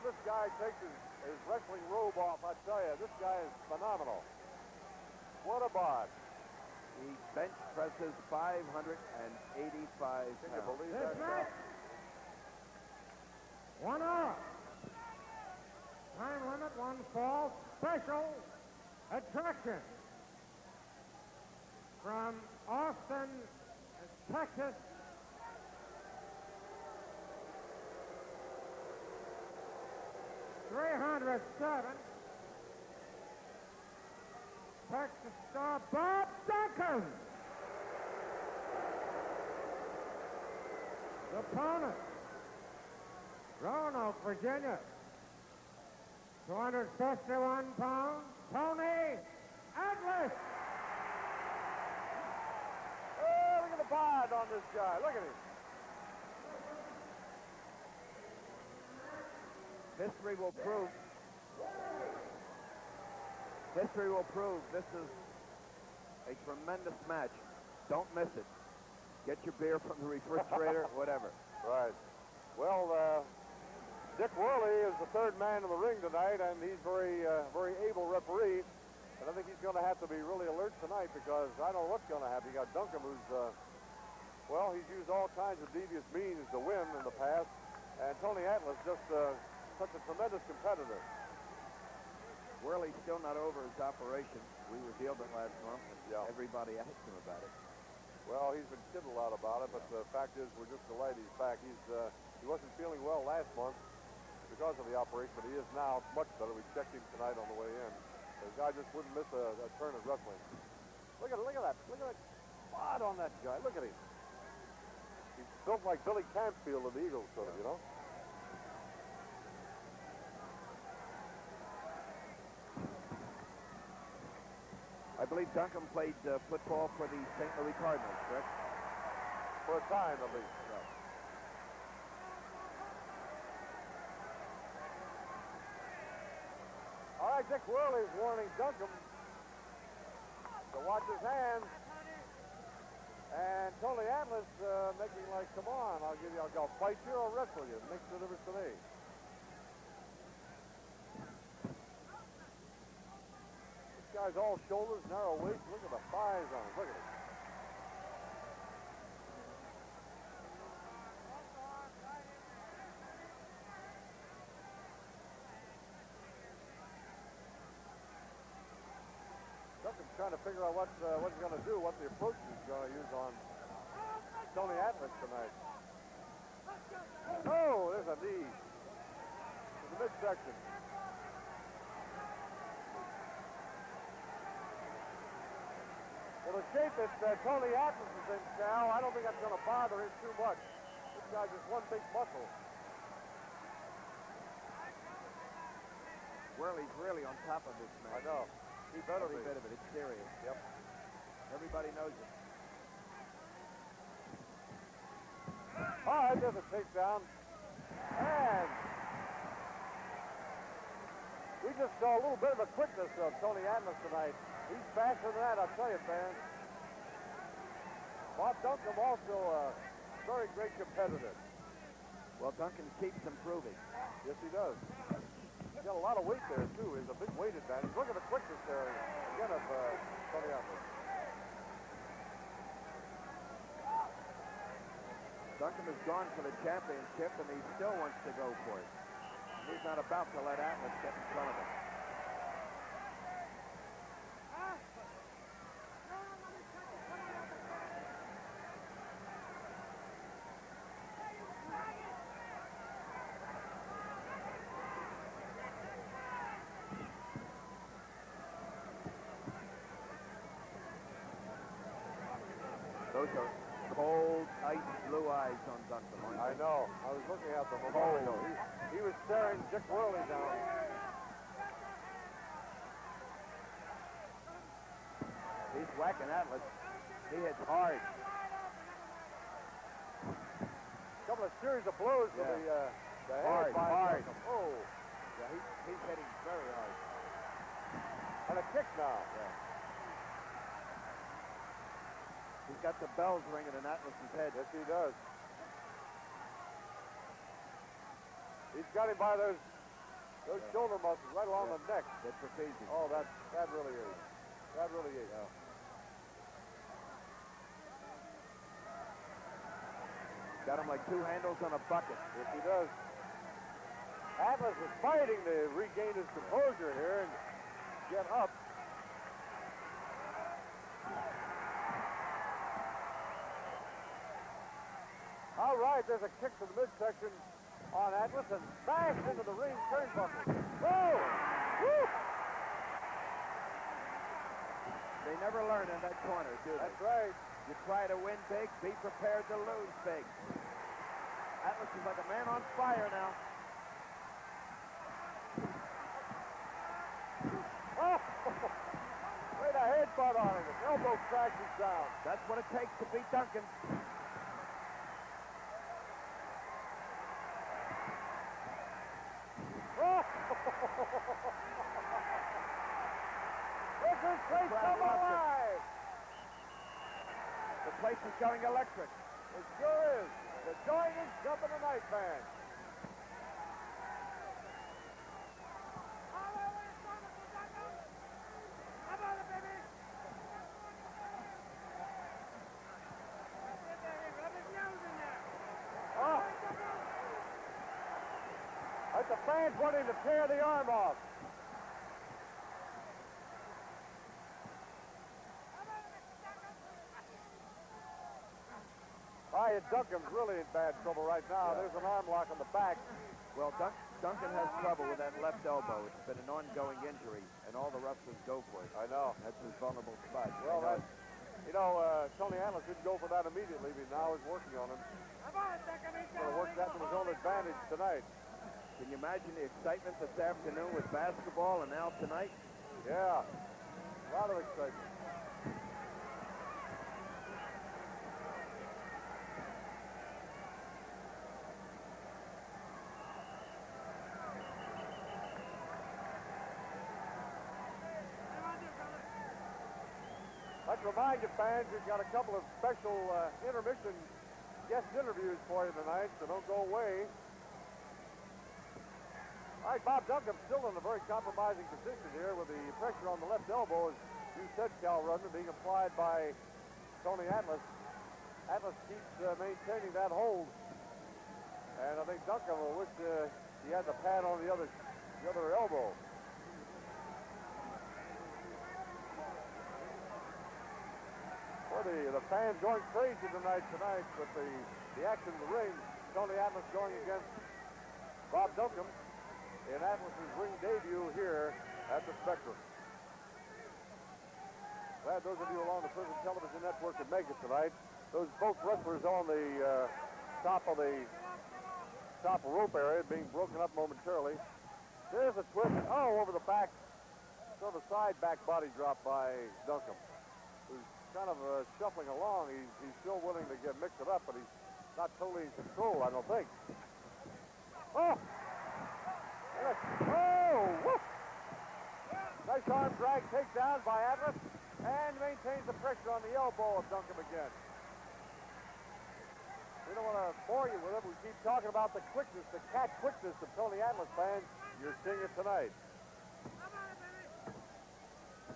this guy takes his wrestling robe off, I tell you, this guy is phenomenal. What a bod. He bench presses 585 Can you pounds. believe This that? match, 1 hour. Time limit, 1 fall. Special attraction from Austin, Texas. .307. Texas star Bob Duncum. The opponent, Roanoke, Virginia. 251 pounds, Tony Atlas. Oh, look at the bod on this guy. Look at him. History will prove. History will prove this is a tremendous match. Don't miss it. Get your beer from the refrigerator, whatever. Right. Well, Dick Worley is the third man in the ring tonight, and he's very able referee. And I think he's going to have to be really alert tonight because I don't know what's going to happen. You got Duncum, who's, well, he's used all kinds of devious means to win in the past. And Tony Atlas just such a tremendous competitor. Worley's still not over his operation. We revealed it last month. Yeah. Everybody asked him about it. Well, he's been kidding a lot about it, but the fact is we're just delighted he's back. He wasn't feeling well last month because of the operation, but he is now much better. We checked him tonight on the way in. The guy just wouldn't miss a turn at wrestling. Look at that bod on that guy. Look at him. He's built like Billy Campfield of the Eagles, sort of, you know. I believe Duncum played football for the St. Louis Cardinals, correct? For a time, at least. Right. All right, Dick Worley's warning Duncum to watch his hands. And Tony Atlas making like, come on, I'll fight you or wrestle you. It makes no difference to me. This guy's all shoulders, narrow waist. Look at the thighs on him. Look at it. Duncum's trying to figure out what he's going to do, what the approach he's going to use on Tony Atlas tonight. Oh, there's a knee to the midsection. Well, the shape that Tony Atlas is in, Cal, I don't think that's going to bother him too much. This guy's just one big muscle. Worley's really on top of this match. I know. He better Every be. bit of it. It's serious. Yep. Everybody knows it. All right, there's a takedown. And we just saw a little bit of a quickness of Tony Atlas tonight. He's faster than that, I'll tell you, fans. Bob Duncum also a very great competitor. Well, Duncum keeps improving. Yes, he does. He's got a lot of weight there, too. He's a big weight advantage. Look at the quickness there, again, of Tony Atlas. Duncum has gone for the championship, and he still wants to go for it. He's not about to let Atlas get in front of him. Those are cold, ice blue eyes on Duncum. I know. I was looking at them a moment ago. He was staring Dick Worley down. He's whacking Atlas. He hits hard. A couple of series of blows to the Hard, head by hard. Duncum. Oh, Yeah, he's hitting very hard. and a kick now. Yeah. He's got the bells ringing in Atlas's head. Yes, he does. He's got him by those Those shoulder muscles right along the neck. That's easy. Oh, that really is. That really is. Yeah. Got him like two handles on a bucket. Yes, he does. Atlas is fighting to regain his composure here and get up. All right, there's a kick to the midsection on Atlas and smash into the ring turnbuckle. Whoa! Woo! They never learn in that corner, do they? That's right. You try to win big, be prepared to lose big. Atlas is like a man on fire now. Oh! Wait, a headbutt on him. His elbow crashes down. That's what it takes to beat Duncum. Oh! This is place come alive! The place is going electric. It sure is. The joint is jumping the night band. That's the fans wanting to tear the arm off. Duncum's really in bad trouble right now. There's an arm lock on the back. Well, Duncum has trouble with that left elbow. It's been an ongoing injury, and all the wrestlers go for it. I know. That's his vulnerable spot. Well, Tony Atlas didn't go for that immediately, but now he's working on him. He's going to work that to his own advantage tonight. Can you imagine the excitement this afternoon with basketball and now tonight? Yeah, a lot of excitement. Let's remind you, fans, we've got a couple of special intermission guest interviews for you tonight, so don't go away. All right, Bob Duncum's still in a very compromising position here with the pressure on the left elbow, as you said, Cal Rudman, being applied by Tony Atlas. Atlas keeps maintaining that hold, and I think Duncum will wish he had the pad on the other elbow. The fans going crazy tonight with the action in the ring. Tony Atlas going against Bob Duncum in Atlas's ring debut here at the Spectrum. Glad those of you along the Prison Television Network could make it tonight. Those both wrestlers on the top rope area being broken up momentarily. There's a twist. Oh, over the back. So the side back body drop by Duncum, who's kind of shuffling along. He's still willing to get mix it up, but he's not totally in control, I don't think. Oh! Oh! Woof! Nice arm drag takedown by Atlas, and maintains the pressure on the elbow of Duncum again. We don't want to bore you with it. We keep talking about the quickness, the cat quickness of Tony Atlas, fans. You're seeing it tonight.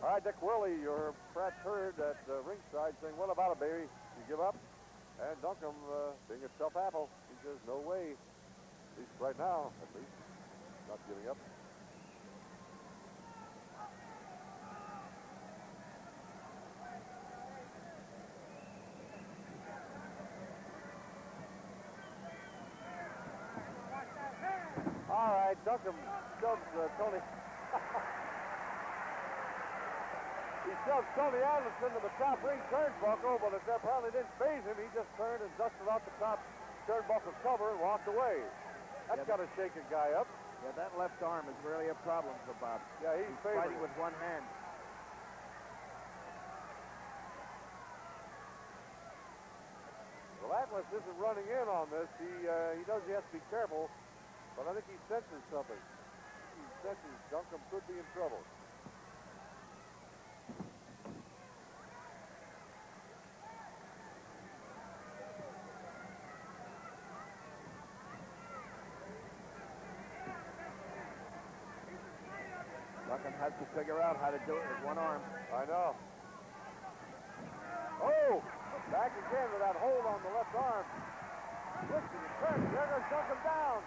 All right, Dick Worley, your perhaps heard at ringside saying, "What about it, baby? You give up?" And Duncum, being a tough apple, he says, "No way." At least right now, at least. Not giving up. All right, Duncum shoves Tony. He shoved Tony Atlas into the top ring turnbuckle, but it apparently didn't faze him. He just turned and dusted out the top turnbuckle cover and walked away. That's got to shake a guy up. Yeah, that left arm is really a problem for Bob. Yeah, he's fighting with one hand. Well, Atlas isn't running in on this. He knows he has to be careful, but I think he senses something. He senses Duncum could be in trouble. has to figure out how to do it with one arm. I know. Oh, back again with that hold on the left arm. Twisting and turning. They're going to shut him down.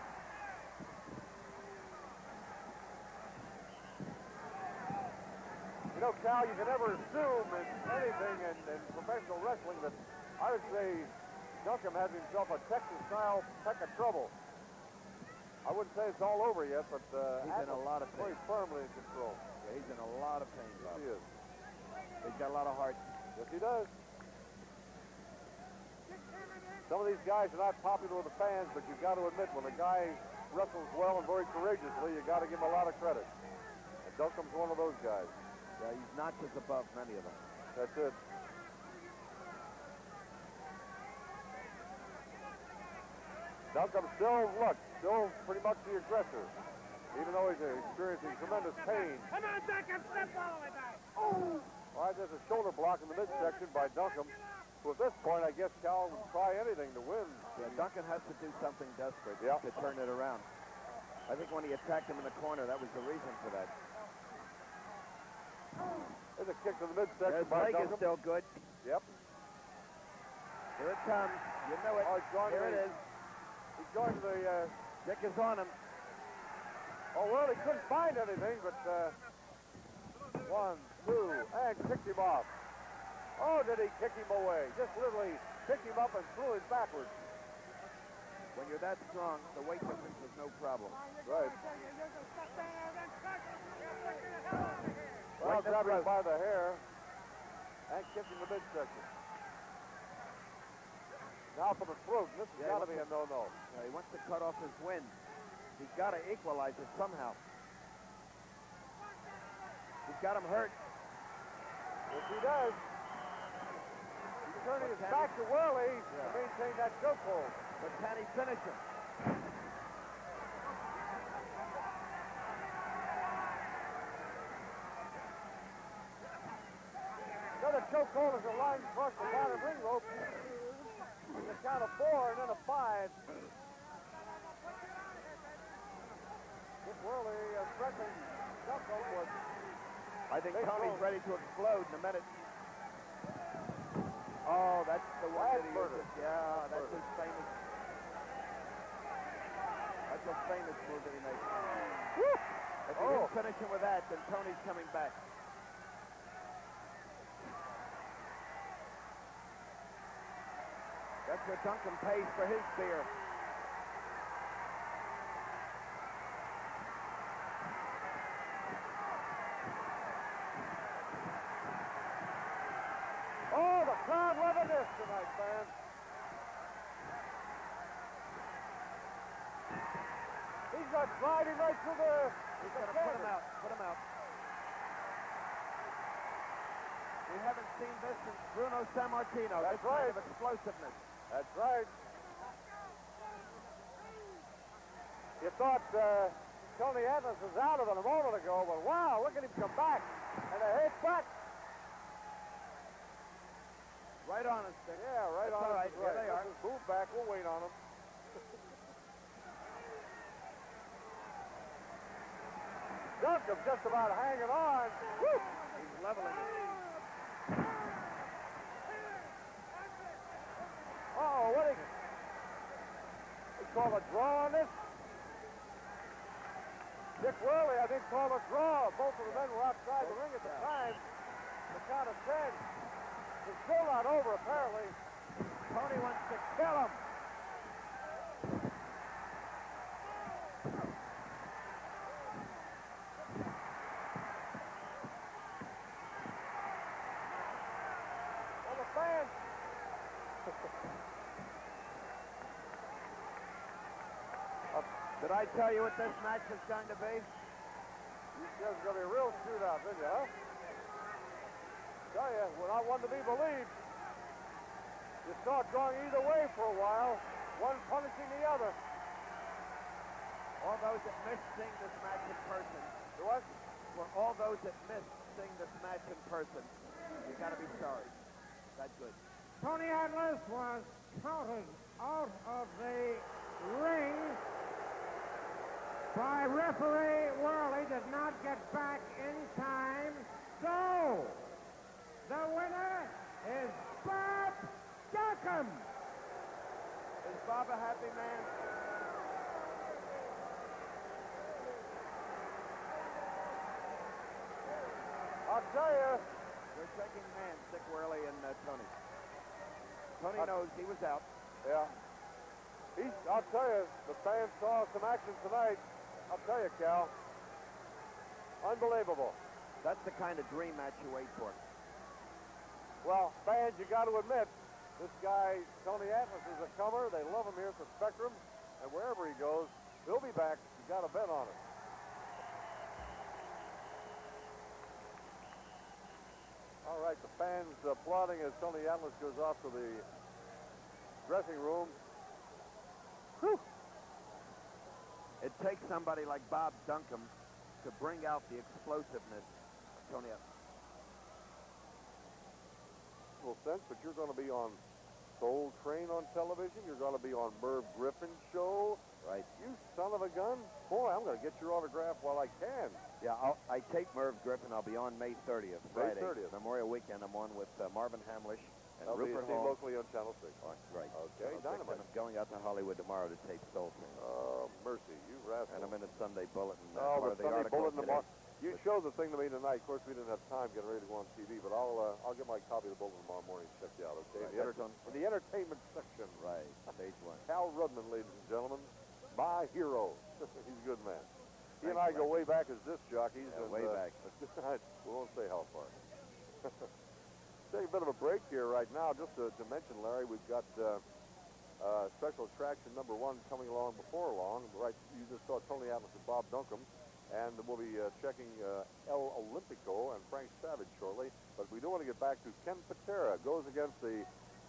You know, Cal, you can never assume in anything in professional wrestling that I would say Duncum has himself a Texas-style peck of trouble. I wouldn't say it's all over yet, but he's in a lot of pain. Very firmly in control. Yeah, he's in a lot of pain, Bob. Yes, he is. He's got a lot of heart. Yes, he does. Some of these guys are not popular with the fans, but you've got to admit, when a guy wrestles well and very courageously, you got to give him a lot of credit. And Duncum's one of those guys. Yeah, he's notches above many of them. That's it. Duncum still pretty much the aggressor, even though he's experiencing tremendous pain. Come on, Duncum, step all the way back. All right, there's a shoulder block in the midsection by Duncum, who at this point, I guess Cal would try anything to win. Yeah, Duncum has to do something desperate Yep. to turn it around. I think when he attacked him in the corner, that was the reason for that. There's a kick to the midsection His by leg Duncum. is still good. Yep. Here it comes. You know it. Oh, he's going Here to it is. He's going to the... Dick is on him. Oh, well, he couldn't find anything, but 1, 2, and kicked him off. Oh, did he kick him away? Just literally picked him up and threw him backwards. When you're that strong, the weight difference is no problem. Right. Well, Right grabbed him throat. by the hair and kicked him in the midsection. Now for the throat. This has got to be a no-no. He wants to cut off his wind. He's got to equalize it somehow. He's got him hurt. Yes, he does. He's turning his back to Worley to maintain that chokehold. But can he finish him? Another chokehold as a line across the bottom ring rope. With a count of 4 and then a 5. Dick Worley threatening Duncum with... I think Tony's ready to explode in a minute. Oh, that's the one that he uses. Yeah, that's his famous... That's a famous move that he makes. Woo! If he didn't finish him with that, then Tony's coming back. That's what Duncum pays for his beer. Oh, the crowd loving this tonight, fans. He's got sliding right through the... He's going to put him out. Put him out. We haven't seen this since Bruno Sammartino. That's this kind right. of explosiveness. That's right. You thought Tony Atlas was out of it a moment ago, but wow, look at him come back. And a head back. Right on us, Dick. Yeah, right That's on all us. right. is Here they are. Let's just move back. We'll wait on him. Duncum just about hanging on. Woo! He's leveling it. Uh-oh, what is... They call a draw on this? Dick Worley, I think, called a draw. Both of the men were outside the ring at the time. The count of 10. It's still not over, apparently. Tony wants to kill him. Well, the fans... Did I tell you what this match is going to be? You said it's going to be a real shootout, didn't you, huh? Tell you, we're not one to be believed. You saw it going either way for a while, one punishing the other. All those that missed seeing this match in person, Do what? for all those that missed seeing this match in person, you got to be sorry. That good. Tony Atlas was counted out of the ring by referee Worley did not get back in time. So, the winner is Bob Duncum. Is Bob a happy man? I'll tell you. They're shaking hands, Dick Worley and Tony. Tony knows he was out. Yeah. I'll tell you, the fans saw some action tonight. I'll tell you, Cal. Unbelievable. That's the kind of dream match you wait for. Well, fans, you got to admit, this guy, Tony Atlas, is a comer. They love him here at the Spectrum. And wherever he goes, he'll be back. You got to bet on it. All right, the fans applauding as Tony Atlas goes off to the dressing room. Whew. It takes somebody like Bob Duncum to bring out the explosiveness of Tony Atlas. Well, sense, but you're going to be on Soul Train on television. You're going to be on Merv Griffin's show. Right. You son of a gun. Boy, I'm going to get your autograph while I can. Yeah, I tape Merv Griffin. I'll be on May 30th, Friday. May 30th. Memorial Weekend. I'm on with Marvin Hamlish and I'll Rupert be seen Hall. locally on Channel 6. Right. Okay, Channel 6, dynamite. and I'm going out to Hollywood tomorrow to tape Soul Train. Oh, mercy, you rascal. And I'm in the Sunday Bulletin. Oh, part the of the Sunday article Bulletin today. tomorrow. You showed the thing to me tonight. Of course, we didn't have time getting ready to go on TV, but I'll get my copy of the Bulletin tomorrow morning and check you out, okay? Right, In the entertainment section. Right, page 1. Cal Rudman, ladies and gentlemen, my hero. He's a good man. He and I Thanks, go way back as disc jockeys. Yeah, and, way back. We won't say how far. Take a bit of a break here right now. Just to mention, Larry, we've got special attraction number 1 coming along before long. Right, you just saw Tony Atlas and Bob Duncum. And we'll be checking El Olympico and Frank Savage shortly. But we do want to get back to Ken Patera. Goes against the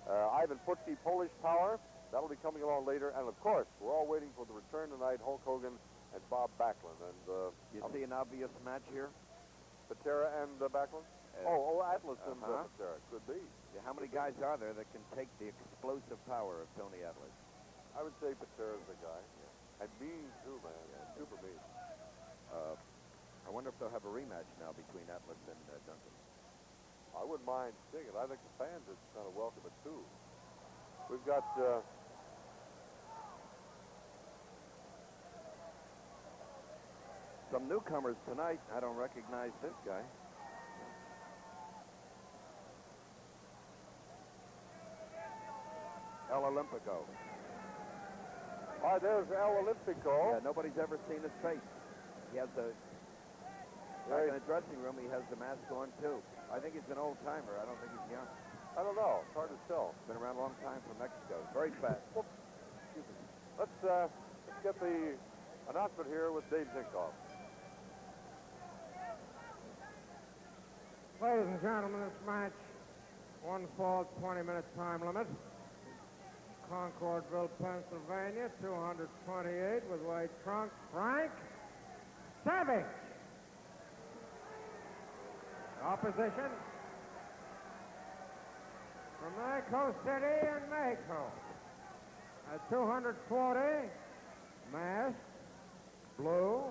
Ivan Putski Polish Power. That'll be coming along later. And, of course, we're all waiting for the return tonight, Hulk Hogan and Bob Backlund. And You see an obvious match here? Patera and Backlund? Atlas and Patera. Could be. Yeah, how many guys are there that can take the explosive power of Tony Atlas? I would say Patera's the guy. Yeah. And mean, too, man. Yeah, super mean. I wonder if they'll have a rematch now between Atlas and Duncum. I wouldn't mind seeing it. I think the fans would kind of welcome it, too. We've got... some newcomers tonight. I don't recognize this guy. El Olympico. All right, there's El Olympico. Yeah, nobody's ever seen his face. He has the... Back in the dressing room, he has the mask on, too. I think he's an old-timer. I don't think he's young. I don't know. It's hard to tell. Been around a long time from Mexico. Very fast. Well, excuse me. Let's get the announcement here with Dave Zinkoff. Ladies and gentlemen, this match, 1 fall, 20-minute time limit. Concordville, Pennsylvania, 228 with white trunks, Frank Savage. Opposition from Mexico City and Mexico. At 240, mask, blue,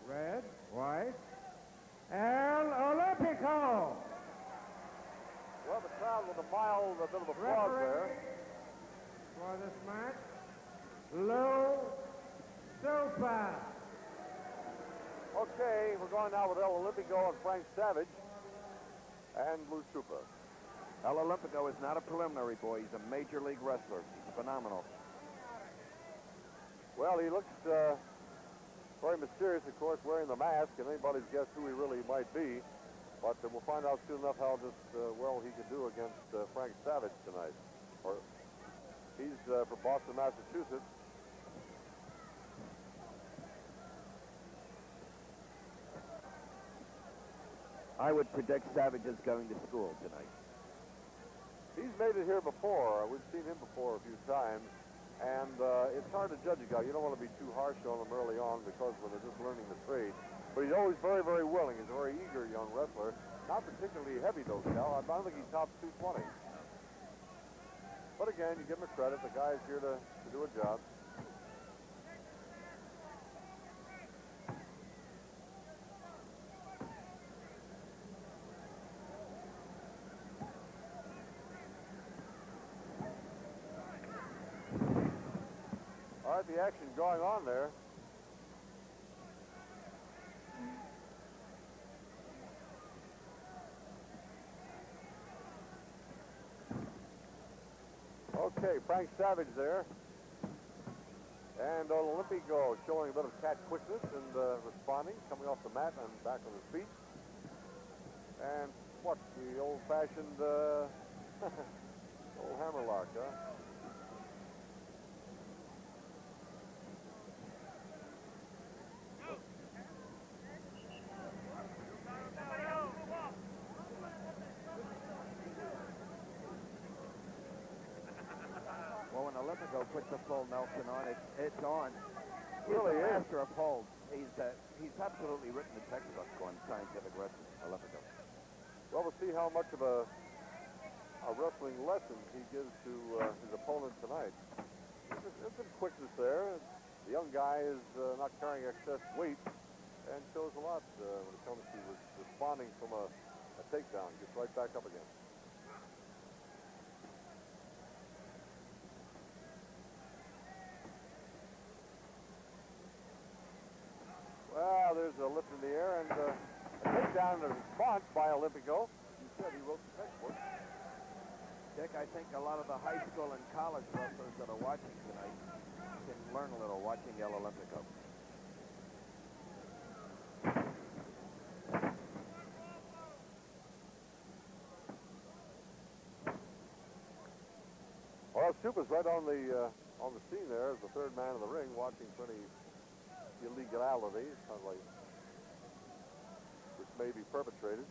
red, white, El Olympico. Well, the crowd with a mild bit of applause there. For this match, Lou Super. Okay, we're going now with El Olympico and Frank Savage and Lou Super. El Olympico is not a preliminary boy. He's a major league wrestler. He's phenomenal. Well, he looks very mysterious, of course, wearing the mask, and anybody's guess who he really might be. But we'll find out soon enough how well he can do against Frank Savage tonight. He's from Boston, Massachusetts. I would predict Savage is going to school tonight. He's made it here before. We've seen him before a few times. And it's hard to judge a guy. You don't want to be too harsh on him early on because when they're just learning the trade. But he's always very, very willing. He's a very eager young wrestler. Not particularly heavy, though, Cal. I don't think he tops 220. But again, you give him a credit. The guy's here to do a job. All right, the action going on there. Okay, Frank Savage there. And Olympico showing a bit of catch quickness and responding, coming off the mat and back on his feet. And what, the old-fashioned old hammerlock, huh? Well, when Olympico puts a full Nelson on, it's on. He's Really a is. master of holds. He's absolutely written the textbook on scientific wrestling, Olympico. Well, we'll see how much of a wrestling lesson he gives to his opponent tonight. There's some quickness there. The young guy is not carrying excess weight and shows a lot when it comes to responding from a takedown. Gets right back up again. Well, there's a lift in the air and a takedown and a response by Olympico. He said he wrote the textbook. Dick, I think a lot of the high school and college wrestlers that are watching tonight can learn a little watching El Olympico. Well, Sharpe is right on the scene there as the third man in the ring, watching for any illegality, sounds like, which may be perpetrated,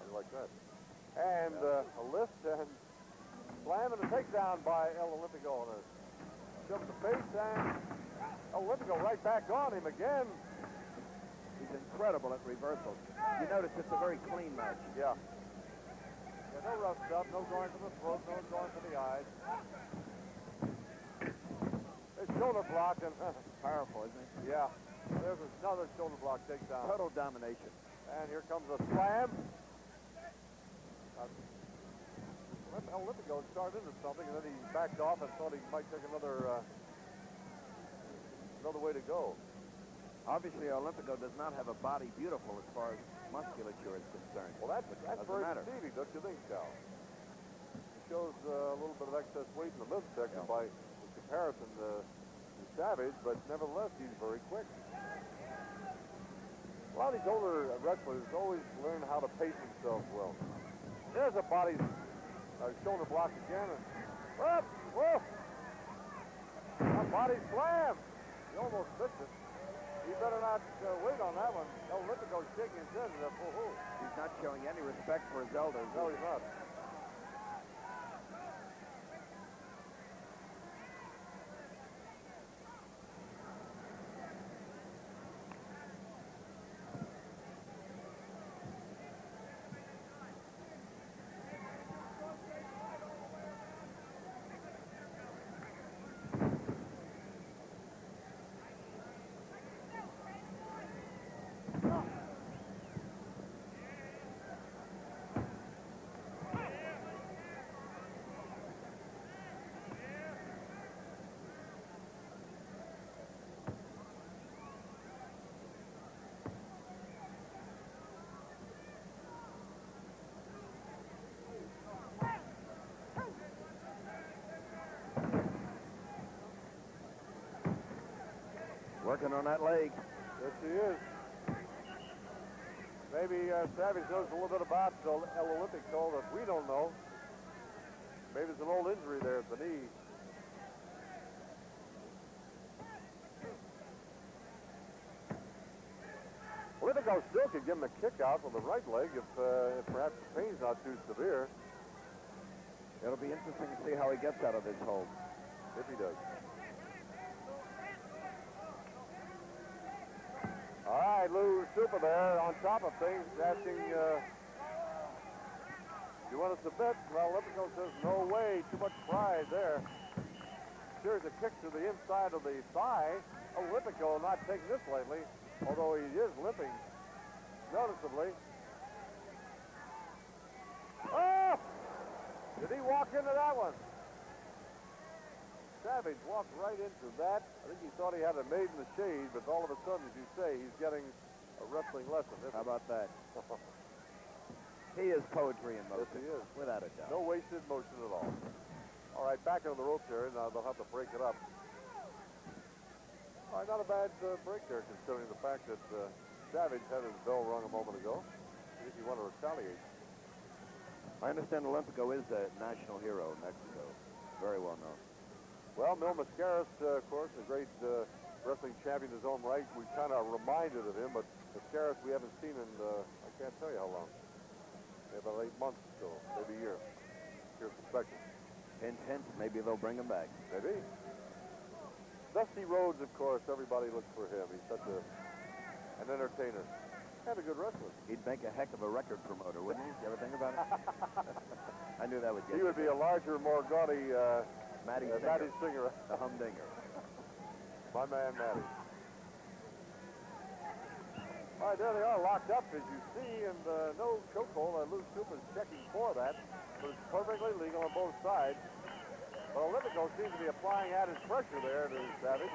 something like that. And a lift and slam and a takedown by El Olympico on a shove in the face, and El Olympico right back on him again. He's incredible at reversals. You notice it's a very clean match. Yeah. No rough stuff, no going for the throat, no going for the eyes. There's shoulder block and Powerful, isn't he? yeah. There's another shoulder block takedown. Total domination. And here comes a slam. El Olympico started into something, and then he backed off and thought he might take another way to go. Obviously, Olympico does not have a body beautiful as far as musculature is concerned. Well, that's very matter. deceiving, don't you think, Cal? He shows a little bit of excess weight in the midsection by comparison to Savage, but nevertheless, he's very quick. A lot of these older wrestlers always learn how to pace themselves well. There's a body shoulder block again. And, whoa! A body slam. He almost missed it. He better not wait on that one. El Olympico's shaking his head. He's not showing any respect for his elders. No, he's not. Working on that leg. Yes, he is. Maybe Savage knows a little bit about El Olympico that we don't know. Maybe there's an old injury there at the knee. Olympico still could give him a kick out with the right leg if perhaps the pain's not too severe. It'll be interesting to see how he gets out of this hold. If he does. All right, Lou Sharpe there on top of things, asking, you want to submit? Well, Olympico says, no way, too much pride there. Here's a kick to the inside of the thigh. Olympico not taking this lightly, although he is limping noticeably. Oh! Did he walk into that one? Savage walked right into that. I think he thought he had it made in the shade, but all of a sudden, as you say, he's getting a wrestling lesson. How about that? He is poetry in motion. Yes, he is. Without a doubt. No wasted motion at all. All right, back into the ropes area. Now they'll have to break it up. All right, not a bad break there, considering the fact that Savage had his bell rung a moment ago. I think he wanted to retaliate. I understand Olympico is a national hero in Mexico. Very well known. Well, Mil Mascaras, of course, a great wrestling champion in his own right. We kind of reminded of him, but Mascaras we haven't seen in, I can't tell you how long. Maybe about 8 months or so, maybe a year. Here's the spectrum. Hint, hint, maybe they'll bring him back. Maybe. Dusty Rhodes, of course, everybody looks for him. He's such an entertainer. And a good wrestler. He'd make a heck of a record promoter, wouldn't he? You ever think about it? I knew that would get He would be a larger, more gaudy Matty Singer. The humdinger. My man, Matty. All right, there they are, locked up, as you see, and no chokehold. Loose Soup is checking for that, but it's perfectly legal on both sides. But Olympico seems to be applying added pressure there to Savage.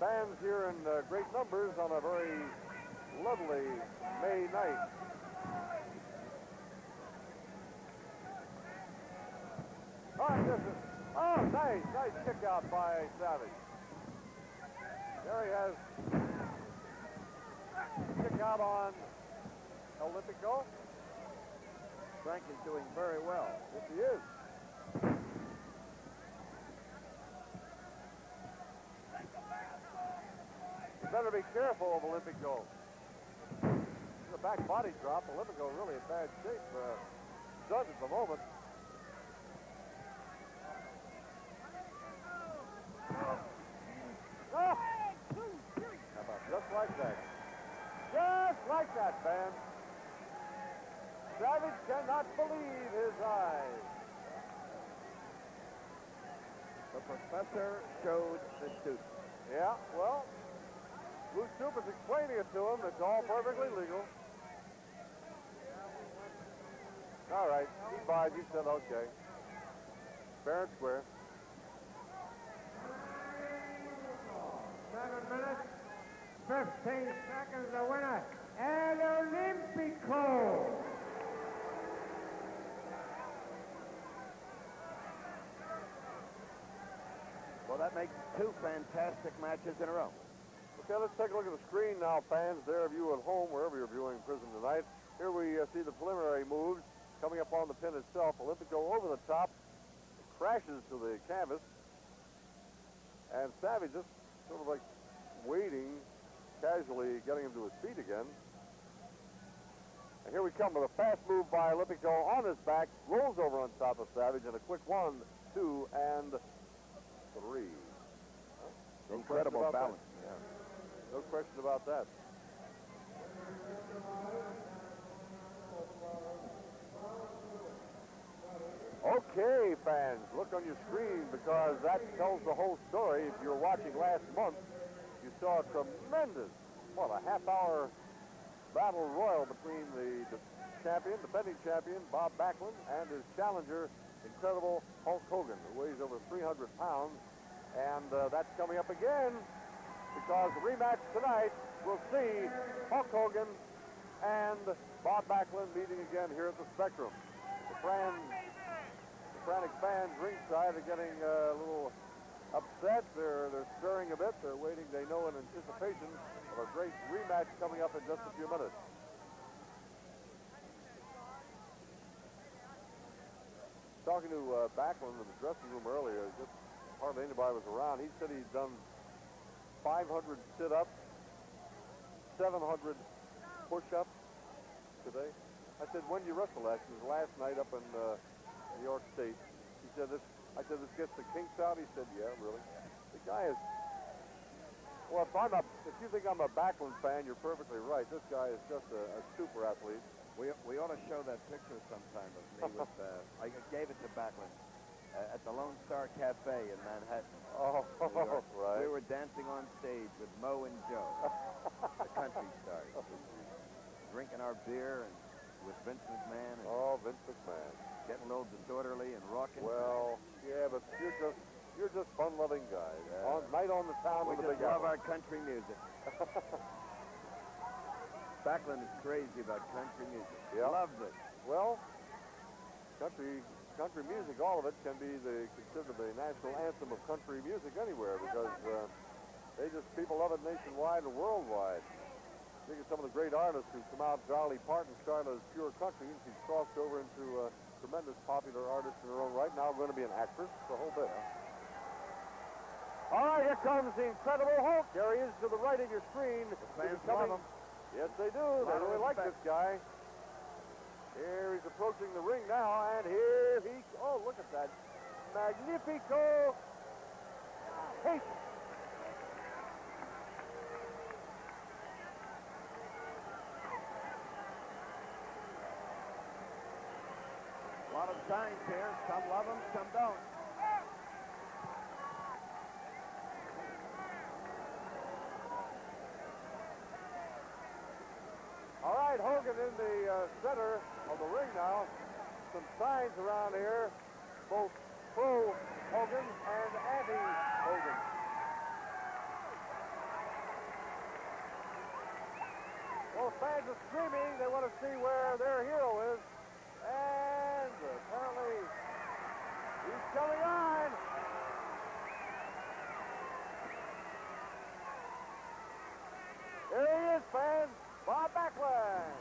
Fans here in great numbers on a very lovely May night. All right, nice kick out by Savage. There he has kick out on Olympico. Frank is doing very well. Yes, he is. You better be careful of Olympico. The back body drop. Olympico really in bad shape. Does at the moment. Oh! How about just like that? Just like that, fans. Savage cannot believe his eyes. The professor showed the student. Yeah, well, Blue Soup is explaining it to him. It's all perfectly legal. All right, he buys. He said okay. Fair and square. 7 minutes, 15 seconds, the winner, El Olympico. Well, that makes 2 fantastic matches in a row. Okay, let's take a look at the screen now, fans. There of you at home, wherever you're viewing Prison tonight. Here we see the preliminary moves coming up on the pin itself. Olympico over the top, crashes to the canvas, and Savage just sort of like waiting, casually getting him to his feet again. And here we come with a fast move by Olympico on his back, rolls over on top of Savage, and a quick 1, 2, and 3. No Incredible balance. Yeah. No question about that. Okay, fans, look on your screen because that tells the whole story. If you were watching last month, you saw a tremendous, a half-hour battle royal between the defending champion, Bob Backlund, and his challenger, incredible Hulk Hogan, who weighs over 300 pounds. And that's coming up again because the rematch tonight will see Hulk Hogan and Bob Backlund meeting again here at the Spectrum. The frantic fans ringside are getting a little upset. They're stirring a bit. They're waiting, they know, in anticipation of a great rematch coming up in just a few minutes. Talking to Backlund in the dressing room earlier, just hardly anybody was around. He said he's done 500 sit-ups, 700 push-ups today. I said, when did you wrestle last? It was last night up in New York State. He said, I said, this gets the kinks out? He said, yeah, really. The guy is, well, if you think I'm a Backlund fan, you're perfectly right. This guy is just a super athlete. We ought to show that picture sometime of me with, I gave it to Backlund at the Lone Star Cafe in Manhattan. Oh, right. We were dancing on stage with Mo and Joe, the country stars. drinking our beer and with Vince McMahon. And Oh, Vince McMahon. getting a little disorderly and rocking. Well, yeah, but you're just fun-loving guys. Yeah. Night on the town We with the just big love apple. our country music. Backlund is crazy about country music. Yeah. Loves it. Well, country music, all of it can be considered the national anthem of country music anywhere because people love it nationwide and worldwide. Think of some of the great artists who come out. Dolly Parton started as pure country, and she's crossed over into a tremendous popular artist in her own right. Now going to be an actress, the whole bit. All right, here comes the Incredible Hulk. There he is to the right of your screen. The fans love him. Yes, they do. They really like this guy. Here he's approaching the ring now, and here oh, look at that. Magnifico. Hey. A lot of signs here. Some love him, some don't. All right, Hogan in the center of the ring now. Some signs around here, both pro-Hogan and anti-Hogan. Well, fans are screaming. They want to see where their hero is. And apparently, he's coming on. There he is, fans. Bob Backlund.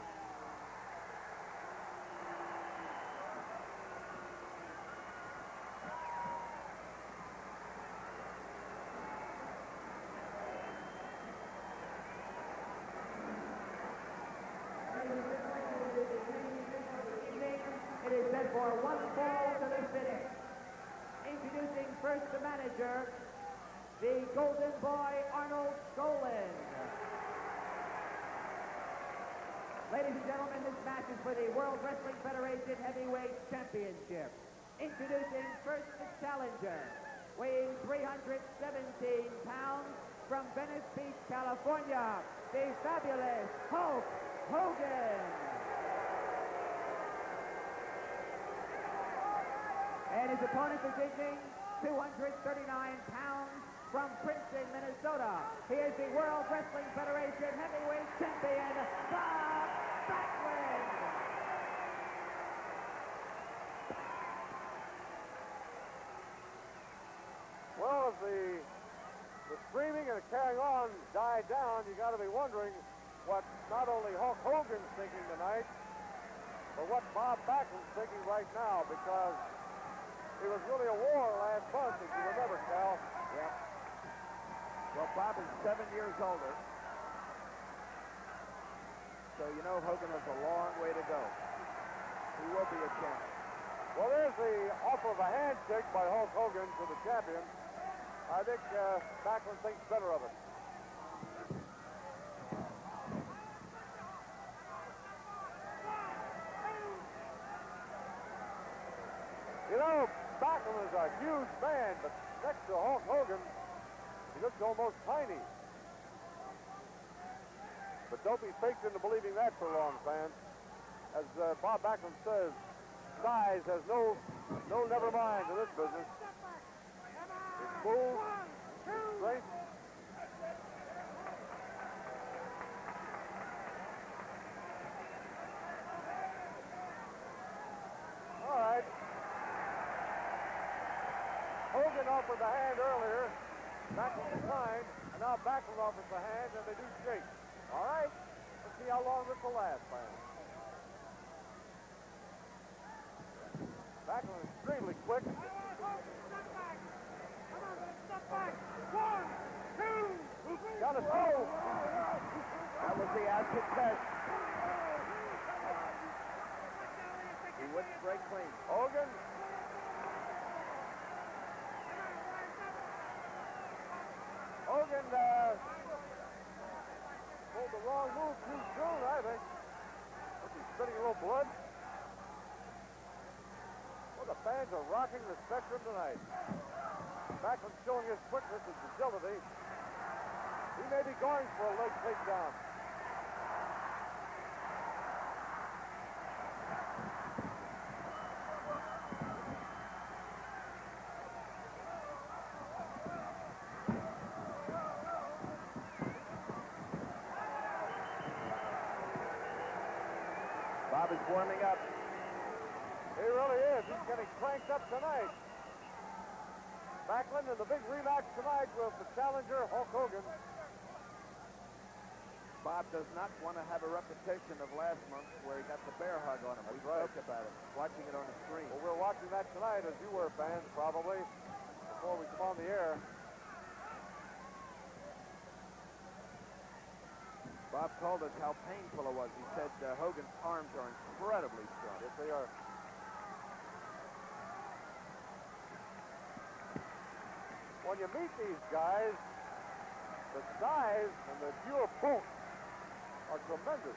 It is set for one fall to the finish. Introducing first the manager, the Golden Boy Arnold Skolin. Ladies and gentlemen, this match is for the World Wrestling Federation Heavyweight Championship. Introducing first the challenger, weighing 317 pounds from Venice Beach, California, the fabulous Hulk Hogan. And his opponent positioning 239 pounds from Princeton, Minnesota. He is the World Wrestling Federation Heavyweight Champion, Bob Backlund. Well, as the screaming and the carrying on died down, you got to be wondering what not only Hulk Hogan's thinking tonight, but what Bob Backlund's thinking right now, because it was really a war last month, if you remember, Cal. Yep. Well, Bob is 7 years older. So you know Hogan has a long way to go. He will be a champion. Well, there's the offer of a handshake by Hulk Hogan to the champion. I think Backlund thinks better of it. You know, Backlund is a huge man, but next to Hulk Hogan, he looks almost tiny. But don't be faked into believing that for long, fans. As Bob Backlund says, size has no never mind in this business. It's smooth, it's strength. All right. Hogan offered the hand earlier. Backlund declined, and now Backlund offers the hand, and they do shake. All right. Let's see how long this will last, fans. Backlund is extremely quick. Got it. Oh! That was the acid test. He wouldn't break clean. Hogan. Hogan pulled the wrong move too soon, I think. He's spitting a little blood. Well, the fans are rocking the spectrum tonight. Backlund showing his quickness and agility. He may be going for a leg takedown. is warming up. He really is. He's getting cranked up tonight. Backlund in the big rematch tonight with the challenger, Hulk Hogan. Bob does not want to have a repetition of last month where he got the bear hug on him. We spoke about it, watching it on the screen. Well, we're watching that tonight, as you were fans, probably, before we come on the air. Bob told us how painful it was. He said Hogan's arms are incredibly strong. Yes, they are. When you meet these guys, the size and the pure boot are tremendous.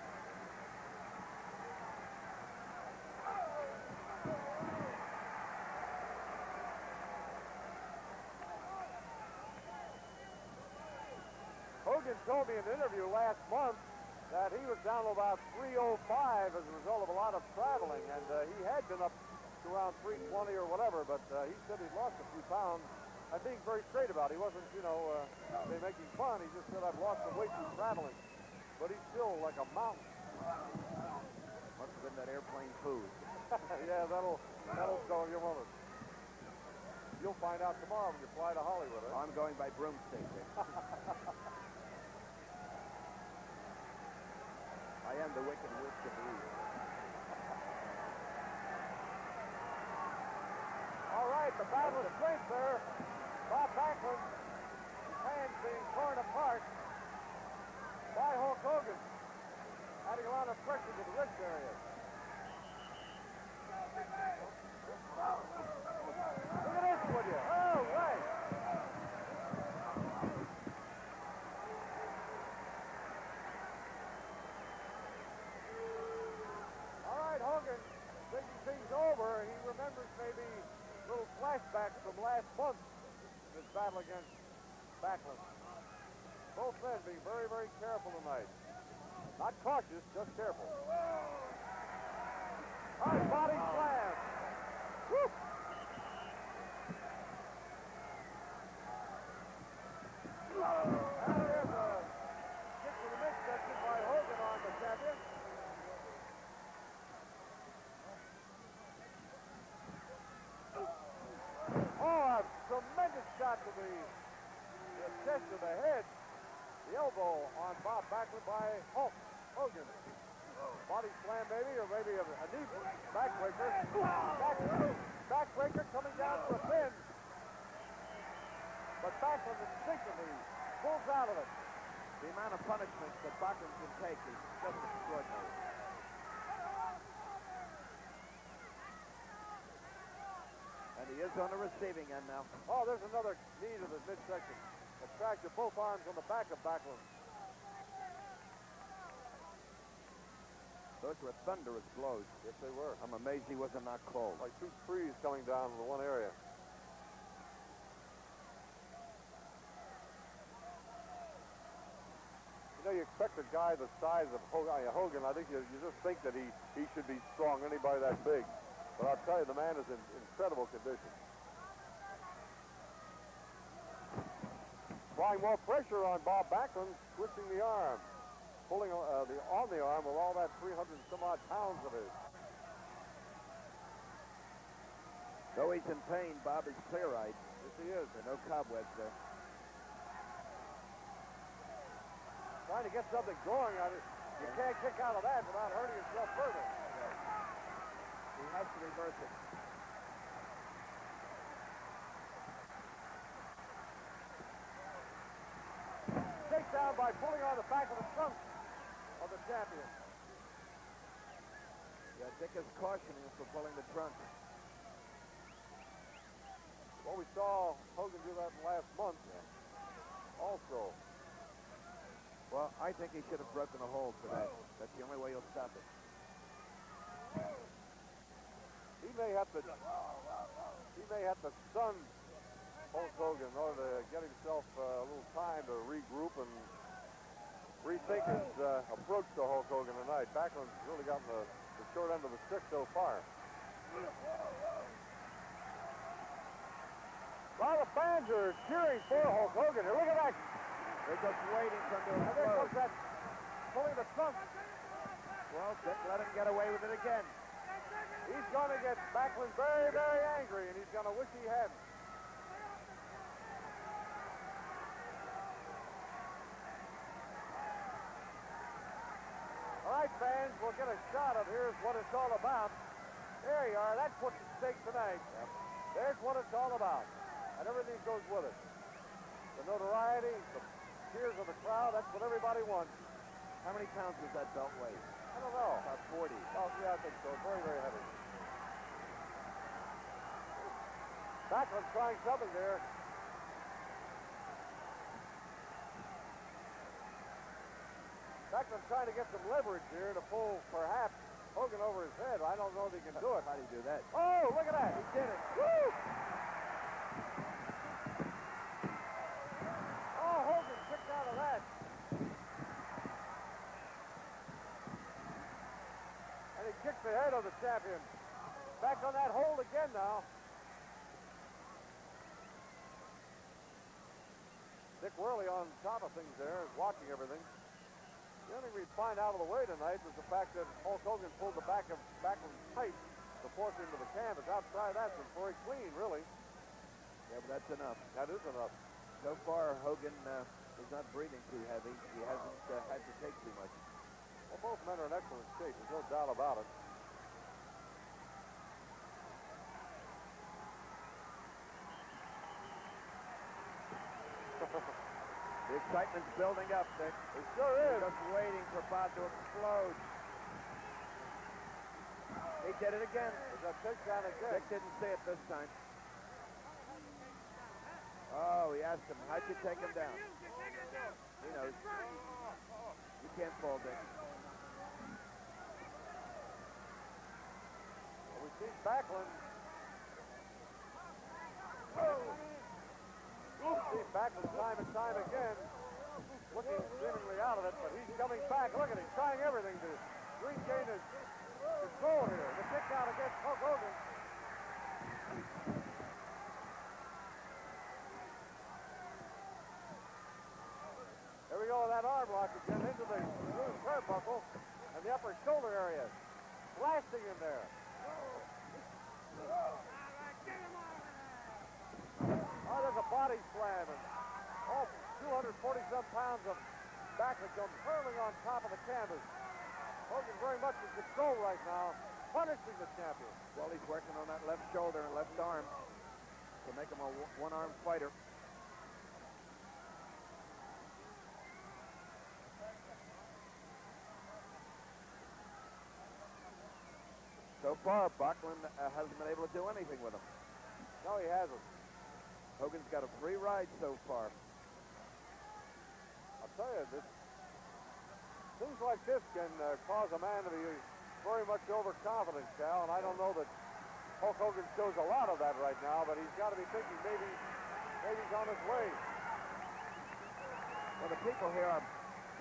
Hogan told me in an interview last month that he was down to about 305 as a result of a lot of traveling, and he had been up to around 320 or whatever, but he said he'd lost a few pounds. I'm being very straight about it. He wasn't, you know, making fun. He just said, I've lost some weight through traveling. But he's still like a mountain. Must have been that airplane food. Yeah, that'll go in a moment. You'll find out tomorrow when you fly to Hollywood. Eh? I'm going by broomstick. I am the wicked witch of the East. All right, the battle of strength there. Bob Backlund, his hands being torn apart by Hulk Hogan, adding a lot of pressure to the wrist area. Look at this, would you? Oh, right. All right, Hogan, thinking things over. He remembers maybe little flashbacks from last month in his battle against Backlund. Both men being very, very careful tonight. Not cautious, just careful. High body slam. Woo! And there's a kick to the midsection by Hogan on the champion. Oh, a tremendous shot to the chest of the head. The elbow on Bob Backlund by Hulk Hogan. Body slam maybe, or maybe a knee backbreaker. Backbreaker coming down for a pin. But Backlund instinctively pulls out of it. The amount of punishments that Backlund can take is just extraordinary. And he is on the receiving end now. Oh, there's another knee to the midsection. Attracted both arms on the back of Backlund. Those were thunderous blows. Yes, they were. I'm amazed he wasn't knocked cold. Like two trees coming down in the one area. You know, you expect a guy the size of Hogan. I think you just think that he should be strong, anybody that big. But I'll tell you, the man is in incredible condition. Applying more pressure on Bob Backlund, twisting the arm. Pulling on the arm with all that 300 and some odd pounds of his. Though he's in pain, Bob is clear-eyed. Yes, he is. There are no cobwebs there. Trying to get something going on it. You can't kick out of that without hurting yourself further. He has to reverse it. Takedown by pulling on the back of the trunk of the champion. Yeah, Dick is cautioning him for pulling the trunk. Well, we saw Hogan do that last month. Also. Well, I think he should have broken a hold for that. That's the only way he'll stop it. He may have to stun Hulk Hogan in order to get himself a little time to regroup and rethink his approach to Hulk Hogan tonight. Backlund's really gotten the short end of the stick so far. Well, the fans are cheering for Hulk Hogan. Here, look at that. They're just waiting for him to And there explode. comes that pulling the trunk. Well, Dick let him get away with it again. He's going to get Backlund very, very angry, and he's going to wish he hadn't. All right, fans, we'll get a shot of here's what it's all about. There you are. That's what's at stake tonight. Yep. There's what it's all about. And everything goes with it. The notoriety, the cheers of the crowd, that's what everybody wants. How many pounds does that belt weigh? I don't know. About 40. Oh, yeah, I think so. Very, very heavy. Backlund trying something there. Backlund trying to get some leverage here to pull, perhaps, Hogan over his head. I don't know if he can do it. How do you do that? Oh, look at that. He did it. Woo! Oh, Hogan kicked out of that. And he kicked the head of the champion. Back on that hold again now. Dick Worley on top of things there, is watching everything. The only thing we'd find out of the way tonight was the fact that Hulk Hogan pulled the back of Backlund tight to force him to the canvas. Outside that, was very clean, really. Yeah, but that's enough. That is enough. So far, Hogan is not breathing too heavy. He hasn't had to take too much. Well, both men are in excellent shape. There's no doubt about it. The excitement's building up, Dick. It sure is. Just waiting for Bob to explode. He did it again. There's a takedown again. Dick didn't see it this time. Oh, he asked him, how'd you take him down? He knows. You can't fall, Dick. Well, we see Backlund. See Backlund time and time again, looking seemingly out of it, but he's coming back. Look at him, trying everything to regain his control here. The kick out against Hulk Hogan. There we go with that arm lock again into the loose turnbuckle and the upper shoulder area. Blasting in there. Oh, there's a body slam, and all 240-some pounds of Backlund come hurling on top of the canvas. Hogan very much in control right now, punishing the champion. Well, he's working on that left shoulder and left arm to make him a one-armed fighter. So far, Backlund hasn't been able to do anything with him. No, he hasn't. Hogan's got a free ride so far. I'll tell you, things like this can cause a man to be very much overconfident, Cal, and I don't know that Hulk Hogan shows a lot of that right now, but he's got to be thinking maybe he's on his way. Well, the people here are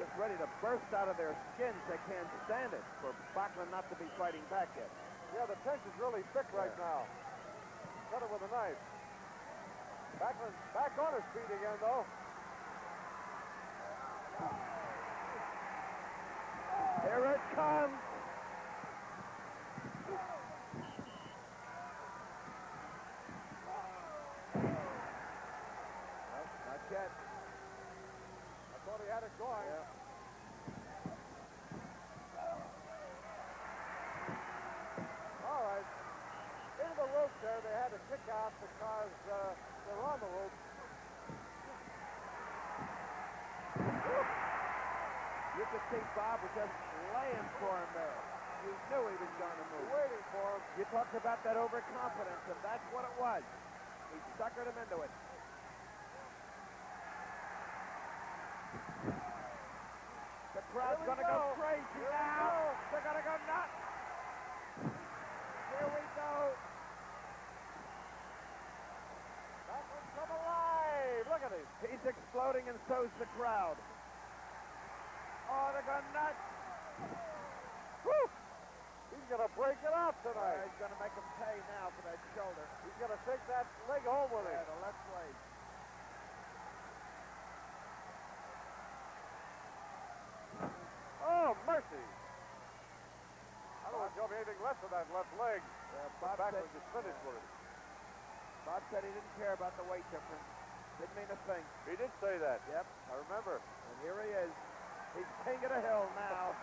just ready to burst out of their skins. They can't stand it for Backlund not to be fighting back yet. Yeah, the tension's really thick right now. Cut it with a knife. Backlund back on his feet again, though. Here it comes. Well, not yet. I thought he had it going. Yeah. All right. Into the rope there, they had to kick out because they're on the rope. You could see Bob was just laying for him there. You knew he was going to move. Waiting for him. You talked about that overconfidence, and that's what it was. He suckered him into it. The crowd's going to go crazy now. They're going to go nuts. Here we go. Backlund's come alive. Look at him. He's exploding, and so's the crowd. Oh, they're going nuts. Woo! He's going to break it up tonight. He's going to make him pay now for that shoulder. He's going to take that leg home with him. Yeah, the left leg. Oh, mercy. anything less than that left leg. Bob Backlund said, just finished with it. Bob said he didn't care about the weight difference. Didn't mean a thing. He did say that. Yep. I remember. And here he is. He's king of the hill now.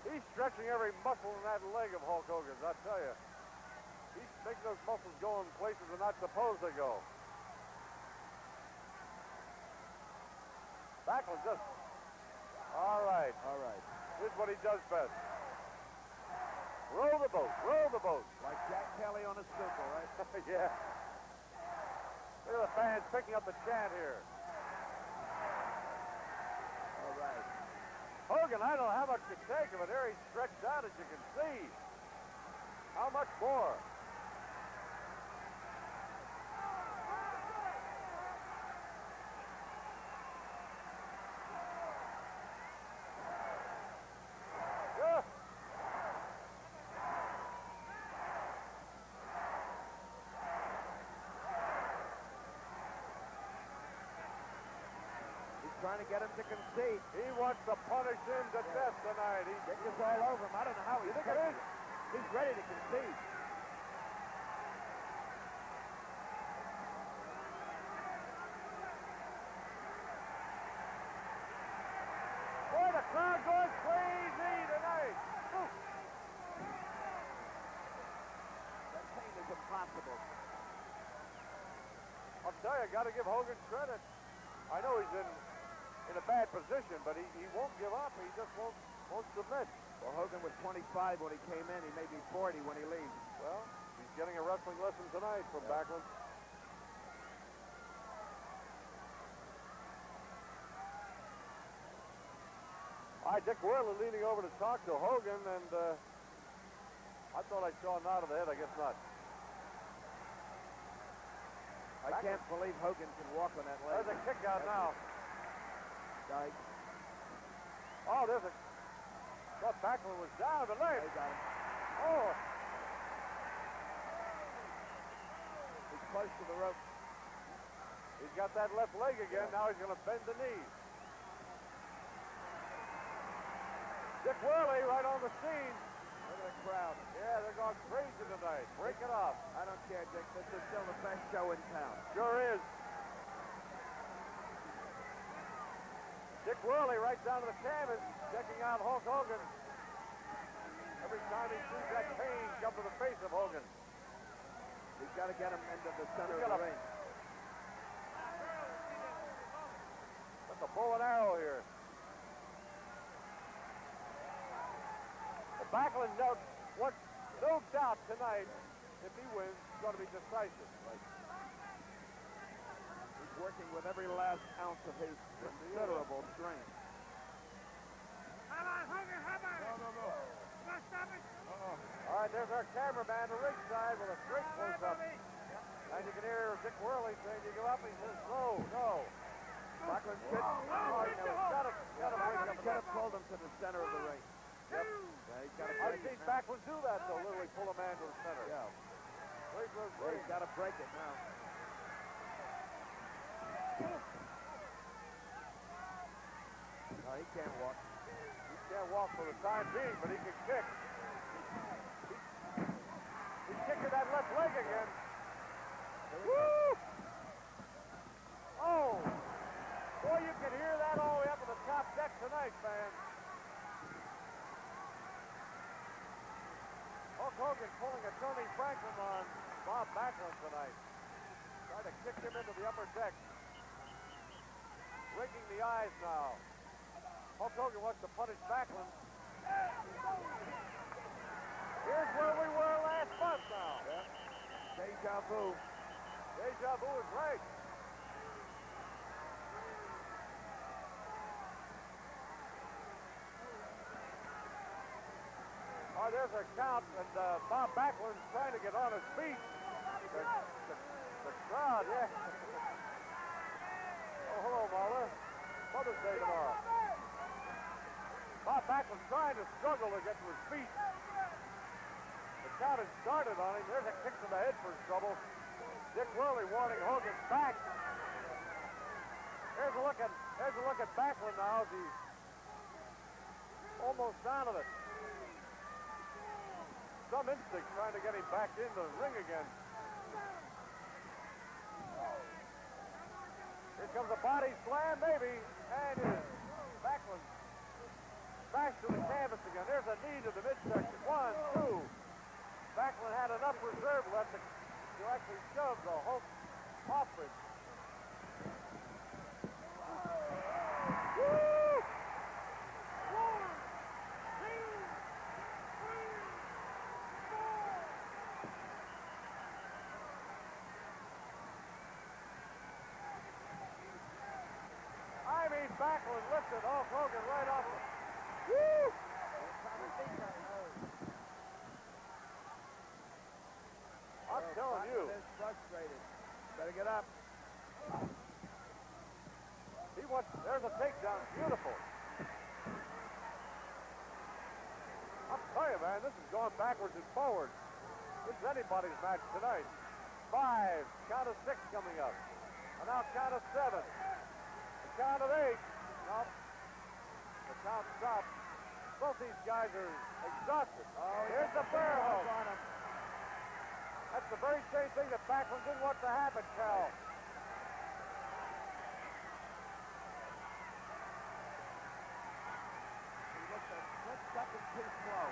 He's stretching every muscle in that leg of Hulk Hogan's, I tell you. He's making those muscles go in places they're not supposed to go. Backlund just... All right. All right. Here's what he does best. Row the boat. Row the boat. Like Jack Kelly on a Super, right? Yeah. Look at the fans picking up the chant here. All right. Hogan, I don't know how much to take of it. There he's stretched out, as you can see. How much more? Yeah. Trying to get him to concede. He wants to punish him to death tonight. Dick is all over him. I don't know how he's it is. He's ready to concede. Boy, the crowd goes crazy tonight. Ooh. That pain is impossible. I'll tell you, got to give Hogan credit. I know he's in a bad position, but he won't give up. He just won't submit. Well, Hogan was 25 when he came in. He may be 40 when he leaves. Well, he's getting a wrestling lesson tonight from Backlund. All right, Dick Worley leaning over to talk to Hogan, and I thought I saw a nod of the head. I guess not. I can't believe Hogan can walk on that leg. There's a kick out now. Right. Oh, there's a... Thought Backlund was down, but leg. They got him. Oh. He's close to the rope. He's got that left leg again. Now he's going to bend the knee. Dick Worley right on the scene. Look at the crowd. Yeah, they're going crazy tonight. Break it up. I don't care, Dick. This is still the best show in town. Sure is. Dick Worley right down to the canvas, checking out Hulk Hogan. Every time he sees that pain come to the face of Hogan. He's got to get him into the center of the ring. That's a bow and arrow here. The Backlund note, no doubt tonight, if he wins, it's going to be decisive. Right? He's working with every last ounce of his considerable strength. Come on, Hogan, come on. No. Stop it. All right, there's our cameraman, the ringside, with a straight close-up. And you can hear Dick Worley saying, you give up? He says, no. Backlund could have pulled him to the center of the ring. Yep. Yeah, he's got to I've break seen it now. Backlund do that, though, literally pull a man to the center. Yeah. Great. Well, he's got to break it now. No, he can't walk. He can't walk for the time being, but he can kick. He's kicking that left leg again. Woo! Oh! Boy, you can hear that all the way up to the top deck tonight, man. Hulk Hogan pulling a Tony Franklin on Bob Backlund tonight. Trying to kick him into the upper deck. Raking the eyes now. Hulk Hogan wants to punish Backlund. Here's where we were last month now. Yeah. Deja vu. Deja vu is right. Oh, there's a count, and Bob Backlund's trying to get on his feet. The crowd, yeah. Oh, hello, Marla. Mother's Day tomorrow. Bob Backlund's trying to struggle to get to his feet. The count has started on him. There's a kick to the head for his trouble. Dick Worley warning Hogan back. Here's a look at Backlund now as he almost out of it. Some instinct trying to get him back in the ring again. Here comes a body slam, maybe, and Backlund smashed to the canvas again. There's a knee to the midsection. 1, 2. Backlund had enough reserve left to actually shove the Hulk off it. Woo! Backlund lifted Hulk Hogan right off it. Woo! I'm telling you. Is frustrated. Better get up. There's a takedown. Beautiful. I'm telling you, man, this is going backwards and forwards. This is anybody's match tonight. 5, count of 6 coming up. And now count of 7. The count of 8. Nope. The count stops. Both these guys are exhausted. Oh, here's the bear hug on him. That's the very same thing that Backlund didn't want to happen, Cal. He looked a split second too slow.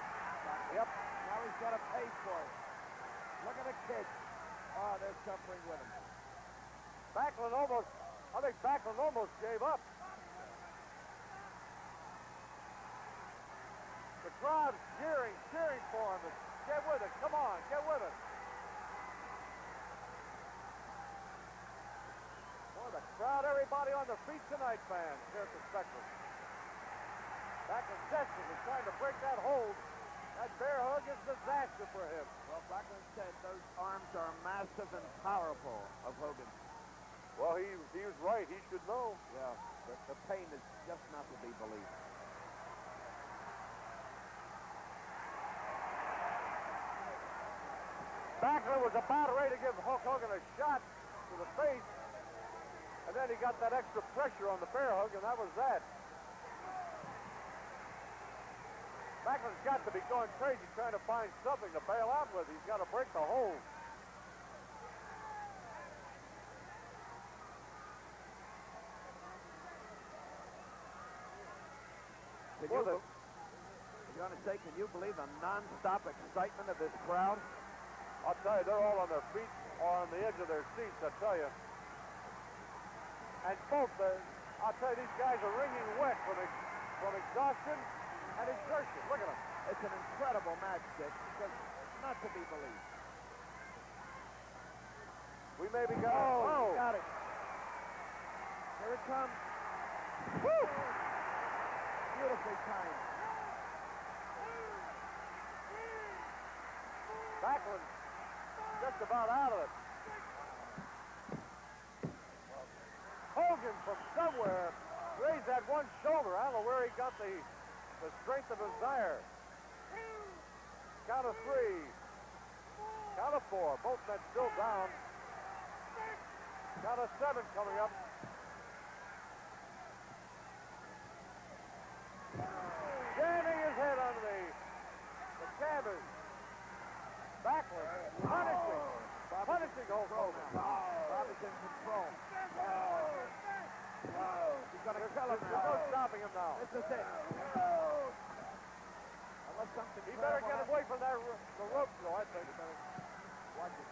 Yep. Now he's got to pay for it. Look at the kids. Oh, they're suffering with him. I think Backlund almost gave up. The crowd's cheering for him. Get with it. Come on, get with it. Boy, the crowd, everybody on their feet tonight, fans, here at the Spectrum. Backlund desperately trying to break that hold. That bear hug is disaster for him. Well, Backlund said those arms are massive and powerful of Hogan. Well, he was right. He should know. Yeah, the pain is just not to be believed. Backlund was about ready to give Hulk Hogan a shot to the face, and then he got that extra pressure on the bear hug, and that was that. Backlund's got to be going crazy trying to find something to bail out with. He's got to break the hold. Can you believe the non-stop excitement of this crowd? I'll tell you, they're all on their feet or on the edge of their seats, I tell you. And both, I'll tell you, these guys are wringing wet from exhaustion and exertion. Look at them. It's an incredible match, Dick, because not to be believed. We maybe got he got it. Here it comes. Woo! Beautifully timed. Backlund just about out of it. Hogan from somewhere raised that one shoulder. I don't know where he got the strength of desire. Count of 3. Count of 4. Both men still down. Count of 7 coming up. Jamming his head on the canvas. Backlund punishing Hulk Hogan. Bob is in control. He's going to kill him now. There's no stopping him now. This is it. Unless something. He better get away from that the rope, though. I think. Watch it.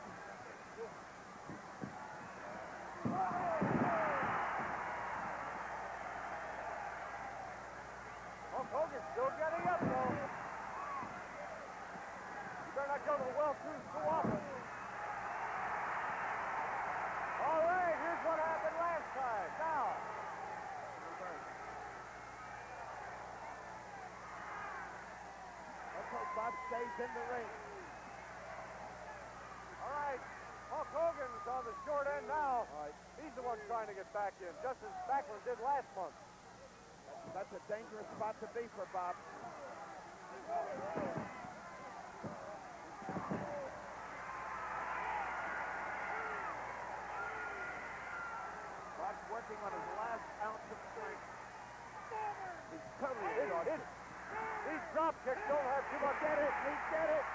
Hulk Hogan's still getting up, though. You better not go to the well too often. All right, here's what happened last time. Now. Let's hope Bob stays in the ring. All right, Hulk Hogan's on the short end now. All right. He's the one trying to get back in, just as Backlund did last month. That's a dangerous spot to be for Bob. Bob's working on his last ounce of strength. He's totally exhausted. kick. Don't have too much. He did it. He did it.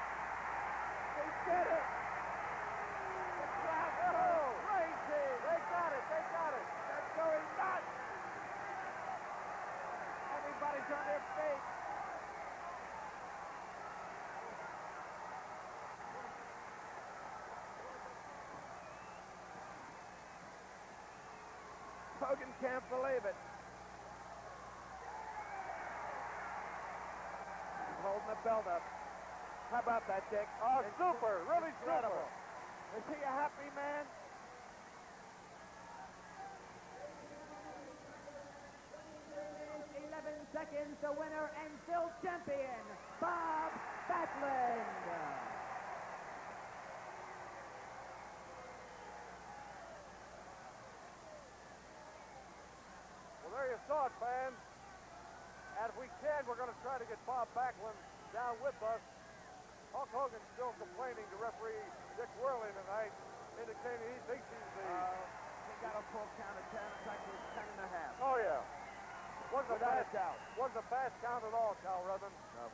He did it. The crowd goes crazy. They got it. They got it. They're going nuts. Everybody's on their feet. Hogan can't believe it. He's holding the belt up. How about that, Dick? Oh, super. Really Incredible. super. Is he a happy man? In 11 seconds, the winner and still champion, Bob Backlund. Well, there you saw it, fans. And if we can, we're going to try to get Bob Backlund down with us. Hulk Hogan still complaining to referee Dick Worley tonight, indicating he thinks he's the... He got a full count of 10. In fact, it was 10 and a half. Oh, yeah. Wasn't Without a a doubt. wasn't a fast count at all, Cal Rudman. No.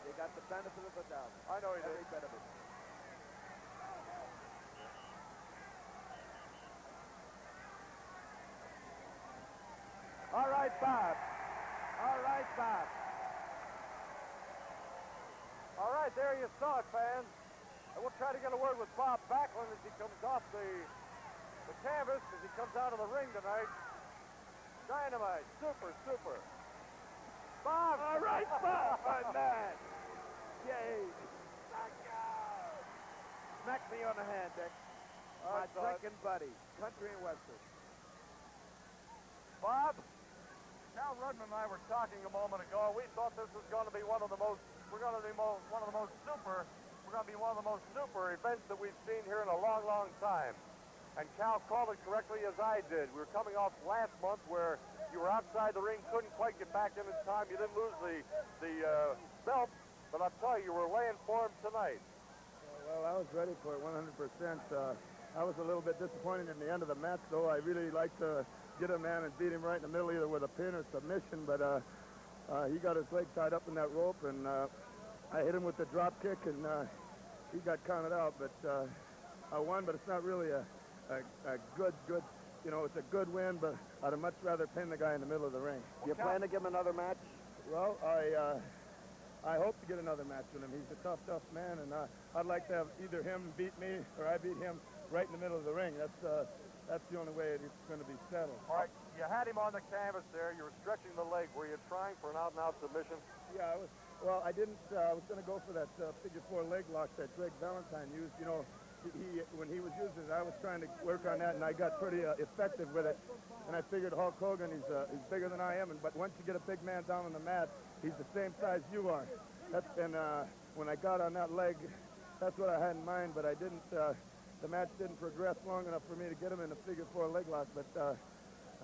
He got the benefit of the doubt. I know he Every did. bit of it. All right, Bob. All right, Bob. All right, there you saw it, fans. And we'll try to get a word with Bob Backlund as he comes off the canvas, as he comes out of the ring tonight. Dynamite. Super, super. Bob! All right, Bob, on that. Yay. Smack me on the hand, Dick. My drinking buddy, country and western. Bob, Cal Rudman and I were talking a moment ago. We thought this was going to be one of the most super events that we've seen here in a long, long time. And Cal called it correctly as I did. We were coming off last month where you were outside the ring, couldn't quite get back in time. You didn't lose the belt, but I'll tell you, you were laying for him tonight. Well, I was ready for it 100%. I was a little bit disappointed in the end of the match, though. I really like to get a man and beat him right in the middle, either with a pin or submission, but he got his leg tied up in that rope, and I hit him with the drop kick, and he got counted out. But I won, but it's not really a good, you know, it's a good win, but I'd have much rather pin the guy in the middle of the ring. You plan to give him another match? Well, I hope to get another match with him. He's a tough man, and I'd like to have either him beat me or I beat him right in the middle of the ring. That's the only way it's going to be settled. All right, you had him on the canvas there. You were stretching the leg. Were you trying for an out-and-out submission? Yeah, I was. Well, I didn't. I was going to go for that figure 4 leg lock that Greg Valentine used. You know, when he was using it, I was trying to work on that, and I got pretty effective with it. And I figured Hulk Hogan, he's bigger than I am, but once you get a big man down on the mat, he's the same size you are. When I got on that leg, that's what I had in mind, but I didn't. The match didn't progress long enough for me to get him in a figure 4 leg lock, but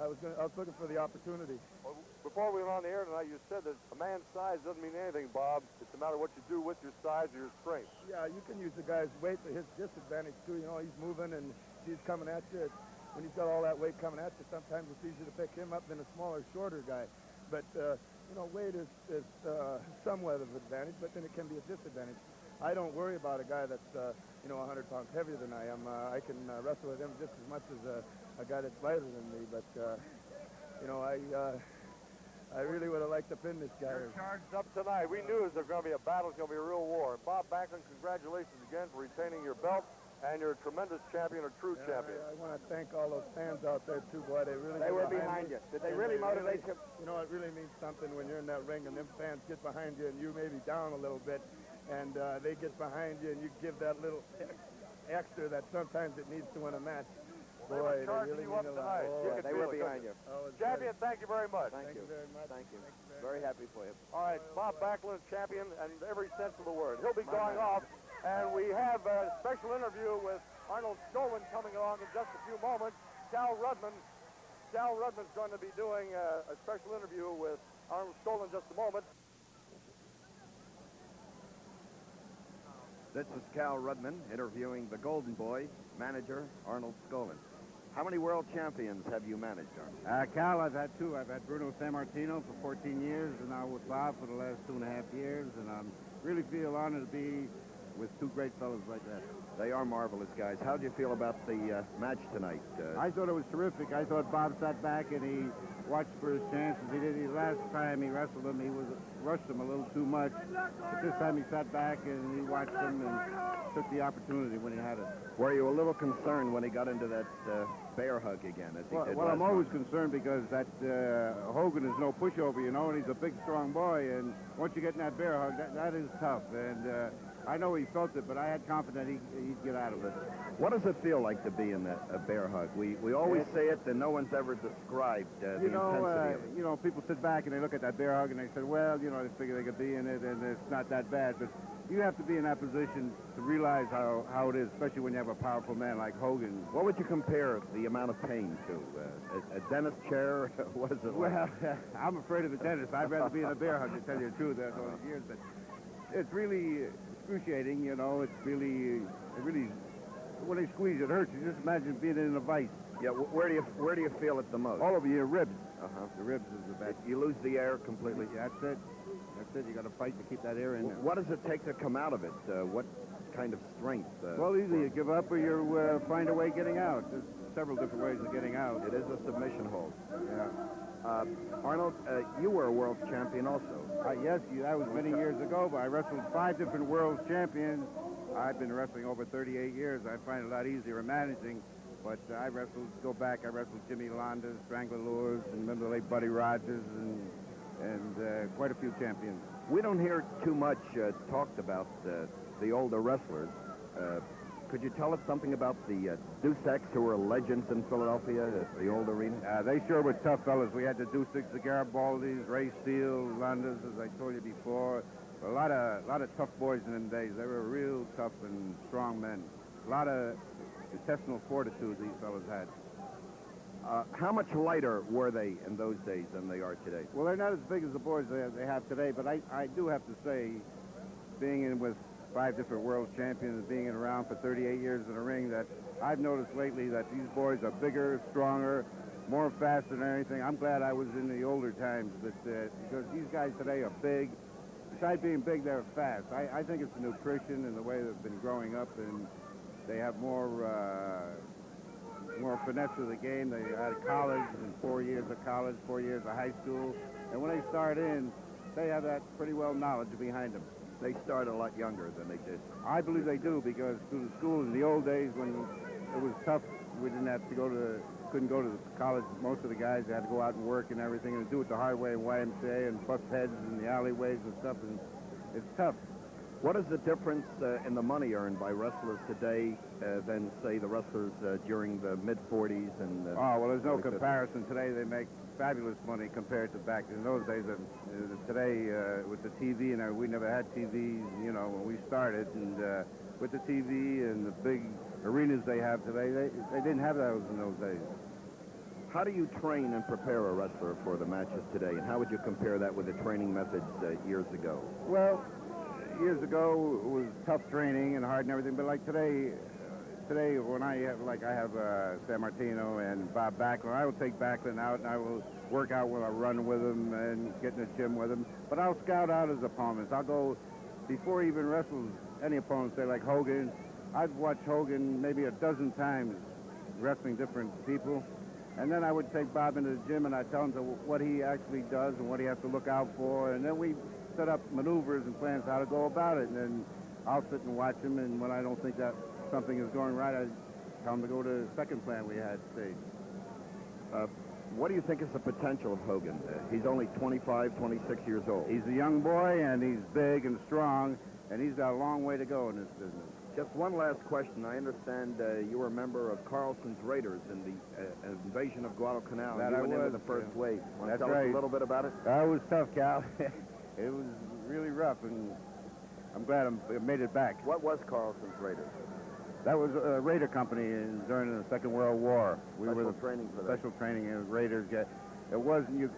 I was looking for the opportunity. Well, before we went on the air tonight, you said that a man's size doesn't mean anything, Bob. It's a matter of what you do with your size or your strength. Yeah, you can use the guy's weight to his disadvantage, too. You know, he's moving and he's coming at you. When he's got all that weight coming at you, sometimes it's easier to pick him up than a smaller, shorter guy. But, you know, weight is somewhat of an advantage, but then it can be a disadvantage. I don't worry about a guy that's, you know, 100 pounds heavier than I am. I can wrestle with him just as much as a guy that's lighter than me. But, you know, I really would have liked to pin this guy. You're charged up tonight. We knew it was going to be a battle. It's going to be a real war. And Bob Backlund, congratulations again for retaining your belt. And you're a tremendous champion, a true champion. I want to thank all those fans out there, too, boy. They were behind you. Did they really motivate you? You know, it really means something when you're in that ring and them fans get behind you and you may be down a little bit. And they get behind you and you give that little extra that sometimes it needs to win a match. Well, Boy, they were charging you up tonight. Yeah, they were behind you. Champion, thank you very much. Thank you very much. Thank you. Very happy for you. All right, Bob Backlund, champion, and every sense of the word. He'll be going off, and we have a special interview with Arnold Skolin coming along in just a few moments. Cal Rudman's going to be doing a special interview with Arnold Skolin in just a moment. This is Cal Rudman interviewing the Golden Boy, manager Arnold Skolin. How many world champions have you managed, Arnold? Cal, I've had two. I've had Bruno Sammartino for 14 years, and now with Bob for the last 2.5 years, and I really feel honored to be with two great fellows like that. They are marvelous guys. How do you feel about the match tonight? I thought it was terrific. I thought Bob sat back and he watched for his chances. Last time he wrestled him, he rushed him a little too much. But this time he sat back and he watched him and took the opportunity when he had it. Were you a little concerned when he got into that bear hug again, as he did Well, last I'm always month? concerned because that Hogan is no pushover, you know, and he's a big, strong boy. And once you get in that bear hug, that is tough. And I know he felt it, but I had confidence he'd get out of it. What does it feel like to be in a bear hug? We always say it, and no one's ever described the intensity of it. You know, people sit back and they look at that bear hug and they say, well, you know, they figure they could be in it and it's not that bad. But you have to be in that position to realize how it is, especially when you have a powerful man like Hogan. What would you compare the amount of pain to? A dentist chair? What is it like? Well, I'm afraid of the dentist. I'd rather be in a bear hug, to tell you the truth, after all these years. But it's really excruciating, you know. It really, when they squeeze, it hurts. You just imagine being in a vice. Yeah, where do you feel it the most? All over your ribs. Uh-huh. The ribs is the best. You lose the air completely. Yeah, that's it. That's it. You got to fight to keep that air in there. What does it take to come out of it? What kind of strength? Well, either you give up or you find a way getting out. There's several different ways of getting out. It is a submission hold. Yeah. Arnold, you were a world champion also. Yes, that was many years ago, but I wrestled 5 different world champions. I've been wrestling over 38 years. I find it a lot easier managing, but I wrestled Jimmy Londa, Strangler Lewis, and remember the late Buddy Rogers, and quite a few champions. We don't hear too much talked about the older wrestlers. Could you tell us something about the Deucecs, who were legends in Philadelphia, the old arena? They sure were tough fellas. We had the Deucecs, the Garibaldis, Ray Steele, Londas, as I told you before. A lot of tough boys in them days. They were real tough and strong men. A lot of intestinal fortitude these fellas had. How much lighter were they in those days than they are today? Well, they're not as big as the boys they have today, but I do have to say, being in with 5 different world champions, being around for 38 years in the ring, that I've noticed lately that these boys are bigger, stronger, more fast than anything. I'm glad I was in the older times, but because these guys today are big. Besides being big, they're fast. I think it's the nutrition and the way they've been growing up, and they have more finesse of the game. They had college and 4 years of college, 4 years of high school, and when they start in, they have that pretty well knowledge behind them. They start a lot younger than they did. I believe they do, because through the schools in the old days when it was tough, we didn't have to couldn't go to college. Most of the guys had to go out and work and everything, and do it the hard way in YMCA and bust heads in the alleyways and stuff, and it's tough. What is the difference in the money earned by wrestlers today than, say, the wrestlers during the mid-40s? And well, there's no comparison. Today they make fabulous money compared to back in those days. Today, with the TV, and we never had TVs, you know, when we started, and with the TV and the big arenas they have today, they didn't have those in those days. How do you train and prepare a wrestler for the matches today, and how would you compare that with the training methods years ago? Well, years ago it was tough training and hard and everything, but like today when I have Sammartino and Bob Backlund, I will take Backlund out and I will work out when I run with him and get in the gym with him. But I'll scout out his opponents. I'll go before he even wrestles any opponents, say like Hogan. I've watched Hogan maybe a dozen times wrestling different people. And then I would take Bob into the gym and I'd tell him what he actually does and what he has to look out for. And then we set up maneuvers and plans how to go about it. And then I'll sit and watch him, and when I don't think that something is going right, I tell him to go to the second plan we had staged. What do you think is the potential of Hogan? He's only 25, 26 years old. He's a young boy, and he's big and strong, and he's got a long way to go in this business. Just one last question. I understand you were a member of Carlson's Raiders in the invasion of Guadalcanal. That you I went was, into the first wave. Want to That's tell right. us a little bit about it? It was tough, Cal. It was really rough, and I'm glad I made it back. What was Carlson's Raiders? That was a Raider company during the Second World War. We were the training for that. special training, and Raiders it wasn't you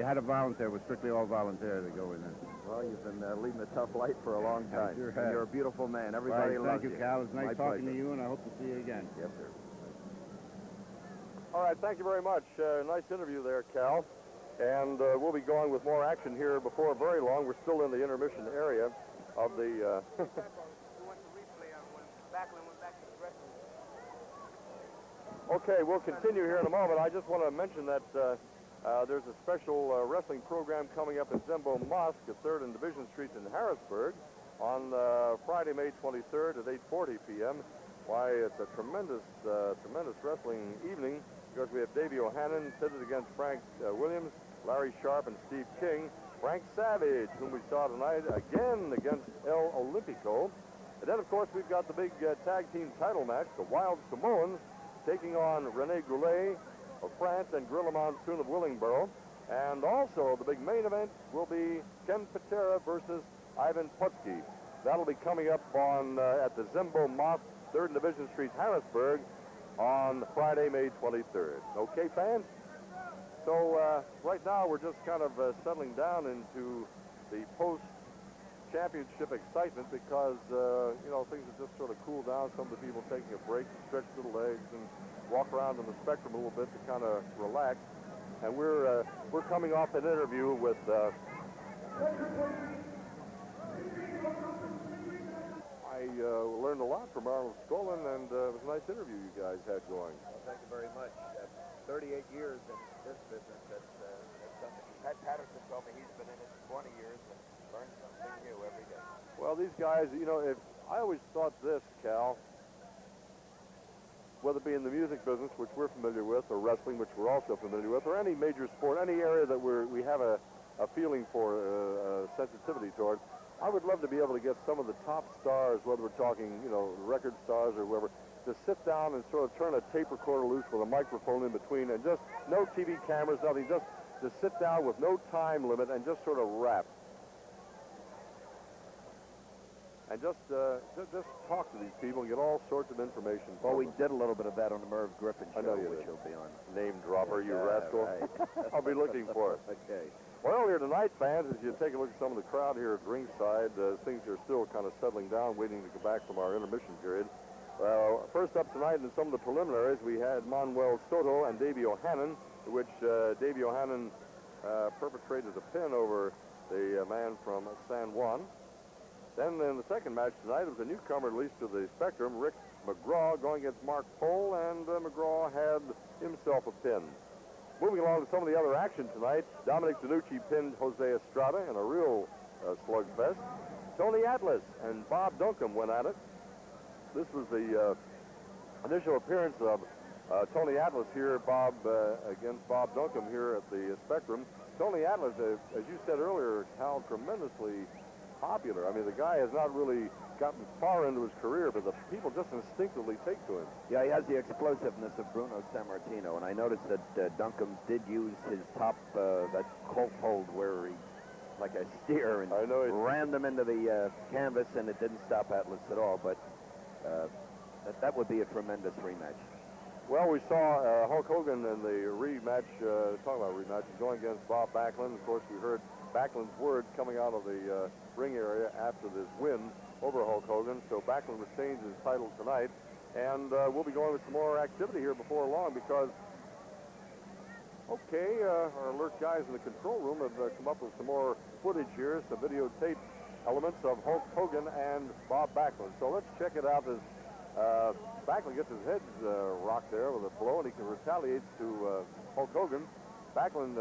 had to volunteer. It was strictly all volunteer to go in there. Well, you've been leading a tough life for a long time. Sure and you're a beautiful man. Everybody right, loves thank you, Cal. It's nice My talking pleasure. to you, and I hope to see you again. Yes, sir. All right, thank you very much. Nice interview there, Cal. And we'll be going with more action here before very long. We're still in the intermission area of the... We want the replay on when Backlund went back to the wrestling. Okay, we'll continue here in a moment. I just want to mention that there's a special wrestling program coming up at Zembo Mosque at 3rd and Division Street in Harrisburg on Friday, May 23rd at 8:40 p.m. Why, it's a tremendous wrestling evening because we have Davey O'Hannon pitted against Frank Williams, Larry Sharpe, and Steve King. Frank Savage, whom we saw tonight, again against El Olympico. And then, of course, we've got the big tag team title match, the Wild Samoans taking on René Goulet of France and Gorilla Monsoon of Willingboro. And also, the big main event will be Ken Patera versus Ivan Putski. That'll be coming up on at the Zembo Mosque, 3rd and Division Street, Harrisburg, on Friday, May 23rd. Okay, fans? So right now we're just kind of settling down into the post-championship excitement because, you know, things have just sort of cooled down. Some of the people taking a break to stretch their legs and walk around on the spectrum a little bit to kind of relax. And we're coming off an interview with I learned a lot from Arnold Skolin, and it was a nice interview you guys had going. Well, thank you very much. 38 years in this business, that's something. Pat Patterson told me he's been in it 20 years and learned something new every day. Well, these guys, you know, I always thought this, Cal, whether it be in the music business, which we're familiar with, or wrestling, which we're also familiar with, or any major sport, any area that we have a feeling for, sensitivity toward, I would love to be able to get some of the top stars, whether we're talking, you know, record stars or whoever, to sit down and sort of turn a tape recorder loose with a microphone in between and just no TV cameras, nothing, just to sit down with no time limit and just sort of rap. And just talk to these people and get all sorts of information. Well, we did a little bit of that on the Merv Griffin show, I know you which did. will be on. Name dropper, you rascal. Right. I'll be looking for it. Okay. Well, here tonight, fans, as you take a look at some of the crowd here at ringside, things are still kind of settling down, waiting to go back from our intermission period. First up tonight in some of the preliminaries, we had Manuel Soto and Davey O'Hannon, which Davey O'Hannon perpetrated a pin over the man from San Juan. Then in the second match tonight, it was a newcomer released to the Spectrum, Rick McGraw, going against Mark Pohl, and McGraw had himself a pin. Moving along to some of the other action tonight, Dominic DeNucci pinned Jose Estrada in a real slugfest. Tony Atlas and Bob Duncum went at it. This was the initial appearance of Tony Atlas here, against Bob Duncum here at the Spectrum. Tony Atlas, as you said earlier, Cal, tremendously popular. I mean, the guy has not really gotten far into his career, but the people just instinctively take to him. Yeah, he has the explosiveness of Bruno Sammartino, and I noticed that Duncum did use his top, that Colt hold where he, like a steer, and ran them into the canvas, and it didn't stop Atlas at all, but that would be a tremendous rematch. Well, we saw Hulk Hogan in the rematch, talking about rematch, going against Bob Backlund. Of course, we heard Backlund's words coming out of the ring area after this win over Hulk Hogan. So Backlund retains his title tonight. And we'll be going with some more activity here before long because, okay, our alert guys in the control room have come up with some more footage here, some videotape elements of Hulk Hogan and Bob Backlund. So let's check it out as Backlund gets his head rocked there with a blow, and he retaliates to Hulk Hogan. Backlund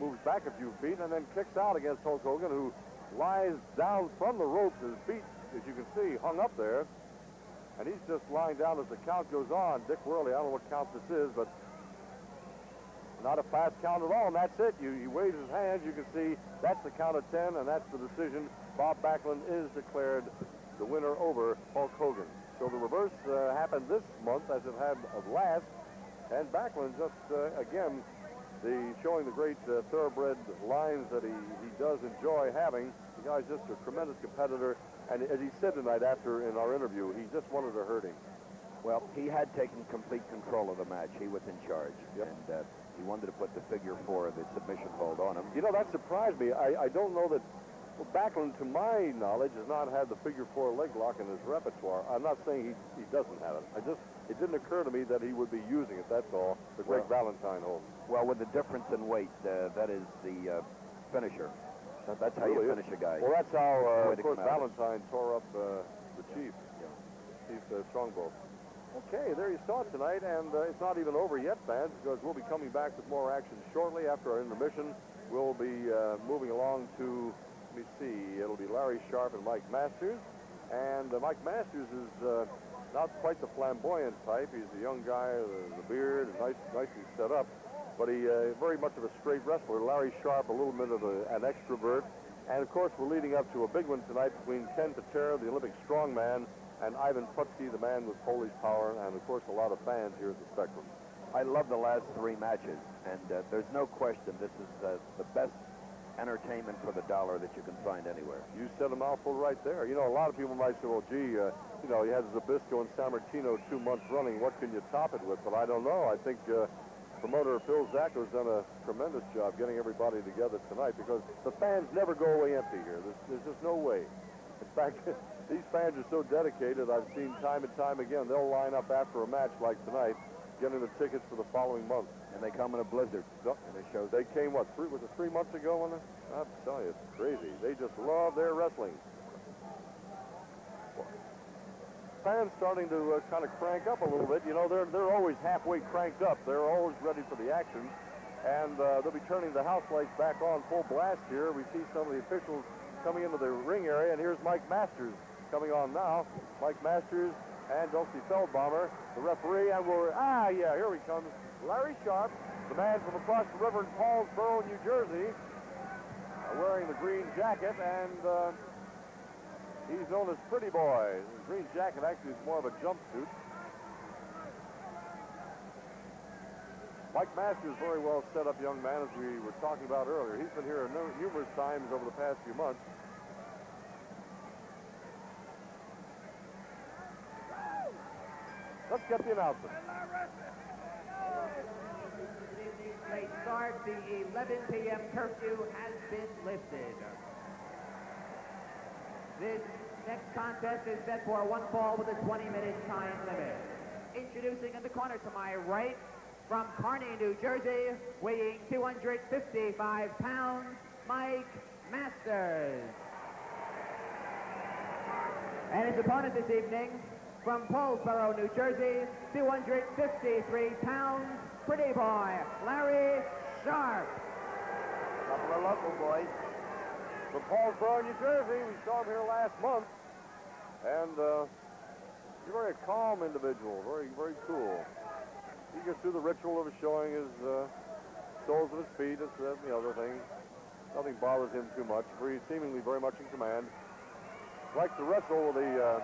moves back a few feet and then kicks out against Hulk Hogan, who lies down from the ropes. His feet, as you can see, hung up there. And he's just lying down as the count goes on. Dick Worley, I don't know what count this is, but not a fast count at all, and that's it. He waves his hands. You can see that's the count of 10, and that's the decision. Bob Backlund is declared the winner over Hulk Hogan. So the reverse happened this month as it had of last, and Backlund just, again, showing the great thoroughbred lines that he does enjoy having. The guy's just a tremendous competitor, and as he said tonight after in our interview, he just wanted to hurt him. Well, he had taken complete control of the match. He was in charge, yep. And he wanted to put the figure 4 of the submission hold on him. You know, that surprised me. I don't know that, well, Backlund, to my knowledge, has not had the figure 4 leg lock in his repertoire. I'm not saying he doesn't have it. it didn't occur to me that he would be using it, that's all. The Greg Valentine hold. Well, with the difference in weight, that is the finisher. That's how you finish a guy. Well, that's how, of course, come out of Valentine tore up the Chief. Chief Strongbow. Okay, there you saw it tonight, and it's not even over yet, fans, because we'll be coming back with more action shortly after our intermission. We'll be moving along to, let me see, it'll be Larry Sharpe and Mike Masters. And Mike Masters is not quite the flamboyant type. He's a young guy, the beard, nicely set up. But he very much of a straight wrestler. Larry Sharpe, a little bit of an extrovert. And, of course, we're leading up to a big one tonight between Ken Patera, the Olympic strongman, and Ivan Putski, the man with Polish power, and, of course, a lot of fans here at the Spectrum. I love the last 3 matches, and there's no question this is the best entertainment for the dollar that you can find anywhere. You said a mouthful right there. You know, a lot of people might say, well, gee, you know, you had Zbyszko and San Martino 2 months running. What can you top it with? But I don't know. I think promoter Phil Zacco's done a tremendous job getting everybody together tonight, because the fans never go away empty here. There's just no way. In fact, these fans are so dedicated, I've seen time and time again, they'll line up after a match like tonight, getting the tickets for the following month. And they come in a blizzard. And it shows. They came, what, was it 3 months ago? I'm telling you, it's crazy. They just love their wrestling. Fans starting to kind of crank up a little bit. You know, they're always halfway cranked up. They're always ready for the action. And they'll be turning the house lights back on full blast here. We see some of the officials coming into the ring area, and here's Mike Masters coming on now. Mike Masters and Dulcie Feldbaumer, the referee, and here he comes. Larry Sharpe, the man from across the river in Paulsboro, New Jersey, wearing the green jacket, and he's known as Pretty Boy. The green jacket actually is more of a jumpsuit. Mike Masters, very well set up young man, as we were talking about earlier. He's been here numerous times over the past few months. Let's get the announcement. They start. The 11 p.m. curfew has been lifted. This next contest is set for one fall with a 20-minute time limit. Introducing in the corner to my right, from Kearney, New Jersey, weighing 255 pounds, Mike Masters. And his opponent this evening, from Paulsboro, New Jersey, 253 pounds, Pretty Boy, Larry Sharpe. Couple of local boys. From Paulsboro, New Jersey, we saw him here last month. And he's a very calm individual, very, very cool. He gets through the ritual of showing his soles of his feet, and the other thing. Nothing bothers him too much, for he's seemingly very much in command. Likes to wrestle with the...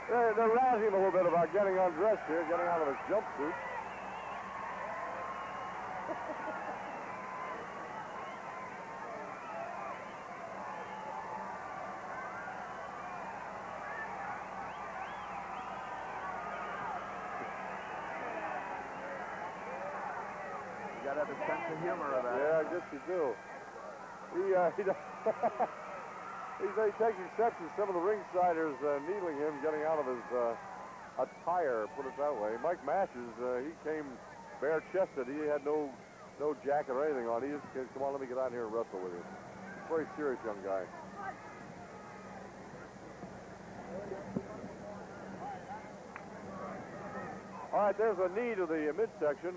They're razzing him a little bit about getting undressed here, getting out of his jumpsuit. You gotta have a sense of humor about it. Yeah, I guess you do. He takes exception to some of the ringsiders needling him, getting out of his attire, put it that way. Mike Masters, he came bare-chested. He had no jacket or anything on. He just said, come on, let me get out here and wrestle with you. Very serious young guy. All right, there's a knee to the midsection.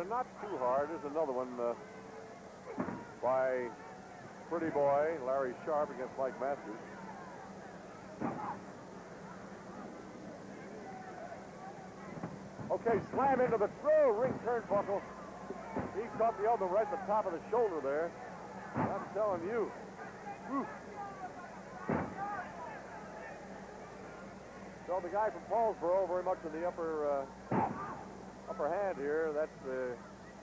Not too hard. There's another one by Pretty Boy, Larry Sharpe, against Mike Masters. Okay, slam into the ring turnbuckle. He caught the elbow right at the top of the shoulder there. I'm telling you. Whew. So the guy from Paulsboro, very much in the upper hand here. That's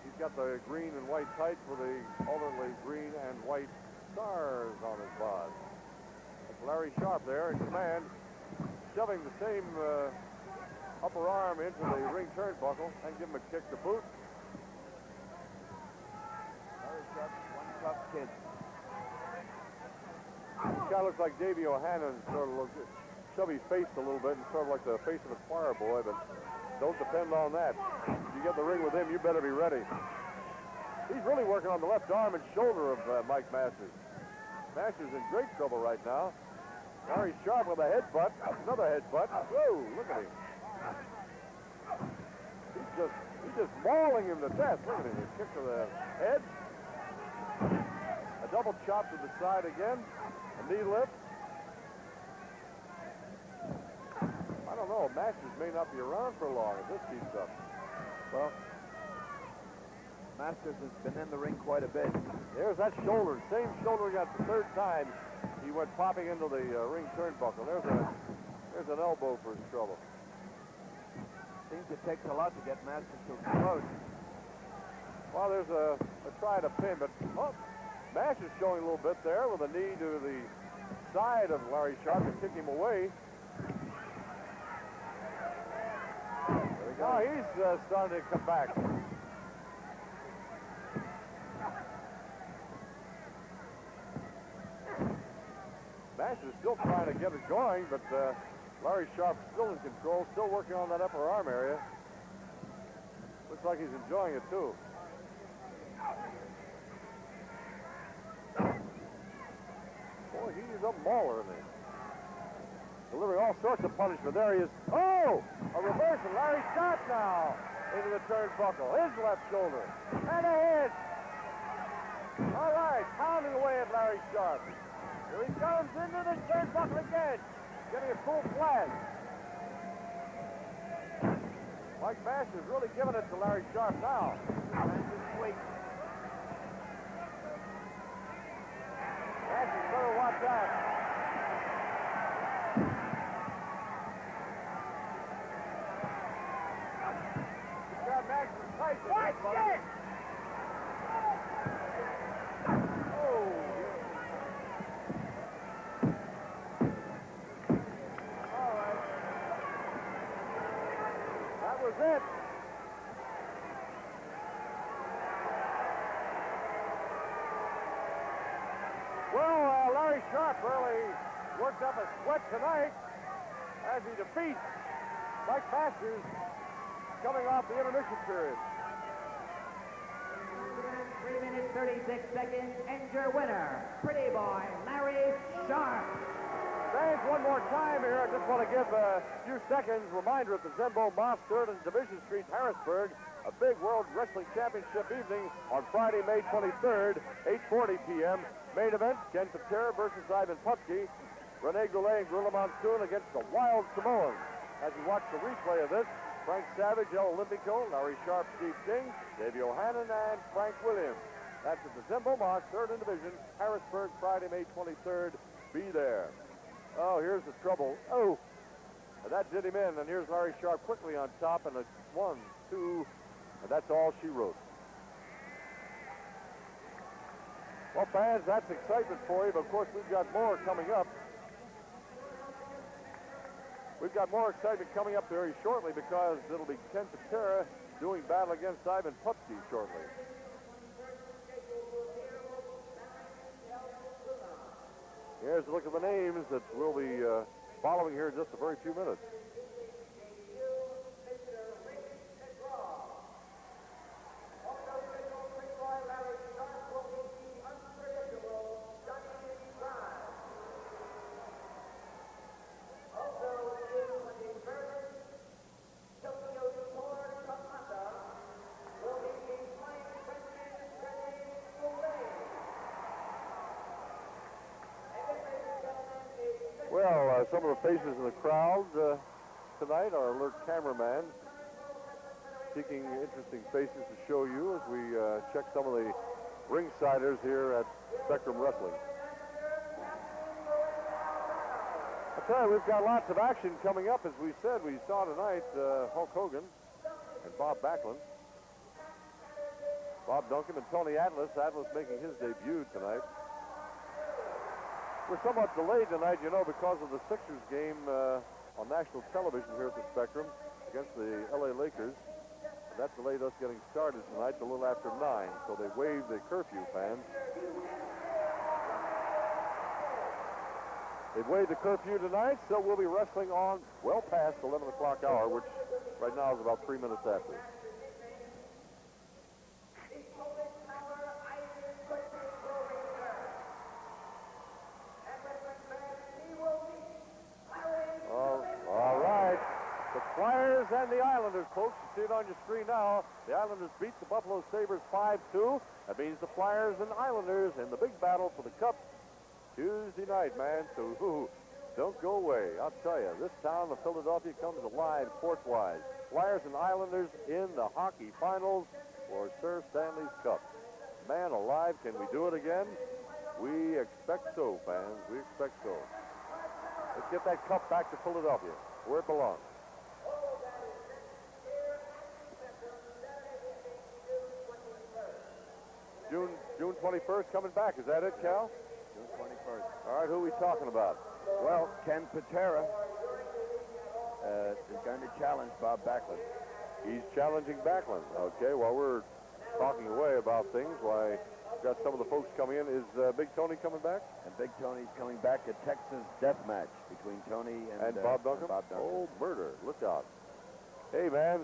he's got the green and white tights with the alternately green and white stars on his bod. That's Larry Sharpe there in command, shoving the same upper arm into the ring turnbuckle and give him a kick to boot. Larry Sharpe, one tough kid. He's guy looks like Davey O'Hannon, sort of looks chubby-faced a little bit and sort of like the face of a choir boy, but don't depend on that. If you get in the ring with him, you better be ready. He's really working on the left arm and shoulder of Mike Masters. Masters in great trouble right now. Larry Sharpe with a headbutt, another headbutt. Whoa, look at him. He's just mauling him to death. Look at him, a kick to the head. A double chop to the side again. A knee lift. I don't know, Masters may not be around for long if this keeps up. Well, Masters has been in the ring quite a bit. There's that shoulder, same shoulder he got the third time. He went popping into the ring turnbuckle. There's an elbow for his trouble. Seems it takes a lot to get Masters to explode. Well, there's a try to pin, but Masters showing a little bit there with a knee to the side of Larry Sharpe to kick him away. Now he's starting to come back. Masters still trying to get it going, but Larry Sharpe still in control, still working on that upper arm area. Looks like he's enjoying it too. Boy, he's a mauler in there. Delivering all sorts of punishment. There he is. Oh! A reversal. Larry Sharpe now into the turnbuckle. His left shoulder. And a hit. All right. Pounding away at Larry Sharpe. Here he comes into the turnbuckle again. Getting a full flag. Mike Masters really giving it to Larry Sharpe now. Masters sweet. Masters better watch out. Watch it! Oh! All right. That was it. Well, Larry Sharpe really worked up a sweat tonight as he defeats Mike Masters coming off the intermission period. 3 minutes, 36 seconds, and your winner, pretty boy, Larry Sharpe. Thanks one more time here. I just want to give a few seconds reminder at the Zenbo Moss 3rd and Division Street, Harrisburg, a big World Wrestling Championship evening on Friday, May 23rd, 8:40 p.m. Main event, Ken Patera versus Ivan Putski. Rene Goulet and Gorilla Monsoon against the Wild Samoans. As you watch the replay of this, Frank Savage, El Olympico, Larry Sharpe, Steve King, Davey O'Hannon, and Frank Williams. That's at the Zenbo Moss 3rd and Division, Harrisburg, Friday, May 23rd. Be there. Oh, here's the trouble. Oh, and that did him in. And here's Larry Sharpe quickly on top, and a 1, 2, and that's all she wrote. Well, fans, that's excitement for you, but of course we've got more coming up. We've got more excitement coming up very shortly because it'll be Ken Patera doing battle against Ivan Putski shortly. Here's a look at the names that we'll be following here in just a very few minutes. Well, some of the faces in the crowd tonight, our alert cameraman, seeking interesting faces to show you as we check some of the ringsiders here at Spectrum Wrestling. I tell you, we've got lots of action coming up. As we said, we saw tonight Hulk Hogan and Bob Backlund. Bob Duncum and Tony Atlas. Atlas making his debut tonight. We're somewhat delayed tonight, you know, because of the Sixers game on national television here at the Spectrum against the LA Lakers. And that delayed us getting started tonight a little after 9, so they waived the curfew, fans. They've waived the curfew tonight, so we'll be wrestling on well past 11 o'clock hour, which right now is about 3 minutes after. All right. The Flyers and the Islanders, folks. You see it on your screen now. The Islanders beat the Buffalo Sabres 5-2. That means the Flyers and Islanders in the big battle for the Cup Tuesday night, man. So, don't go away. I'll tell you, this town of Philadelphia comes alive sports-wise. Flyers and Islanders in the hockey finals for Sir Stanley's Cup. Man alive, can we do it again? We expect so, fans. We expect so. Let's get that cup back to Philadelphia, where it belongs. June 21st coming back. Is that it, Cal? June 21st. All right, who are we talking about? Well, Ken Patera is going to challenge Bob Backlund. He's challenging Backlund. Okay, while we're talking away about things, why, got some of the folks coming in. Is Big Tony coming back? And Big Tony's coming back. A Texas death match between Tony and Bob Duncum? Bob Duncum. Oh, murder. Look out. Hey, man.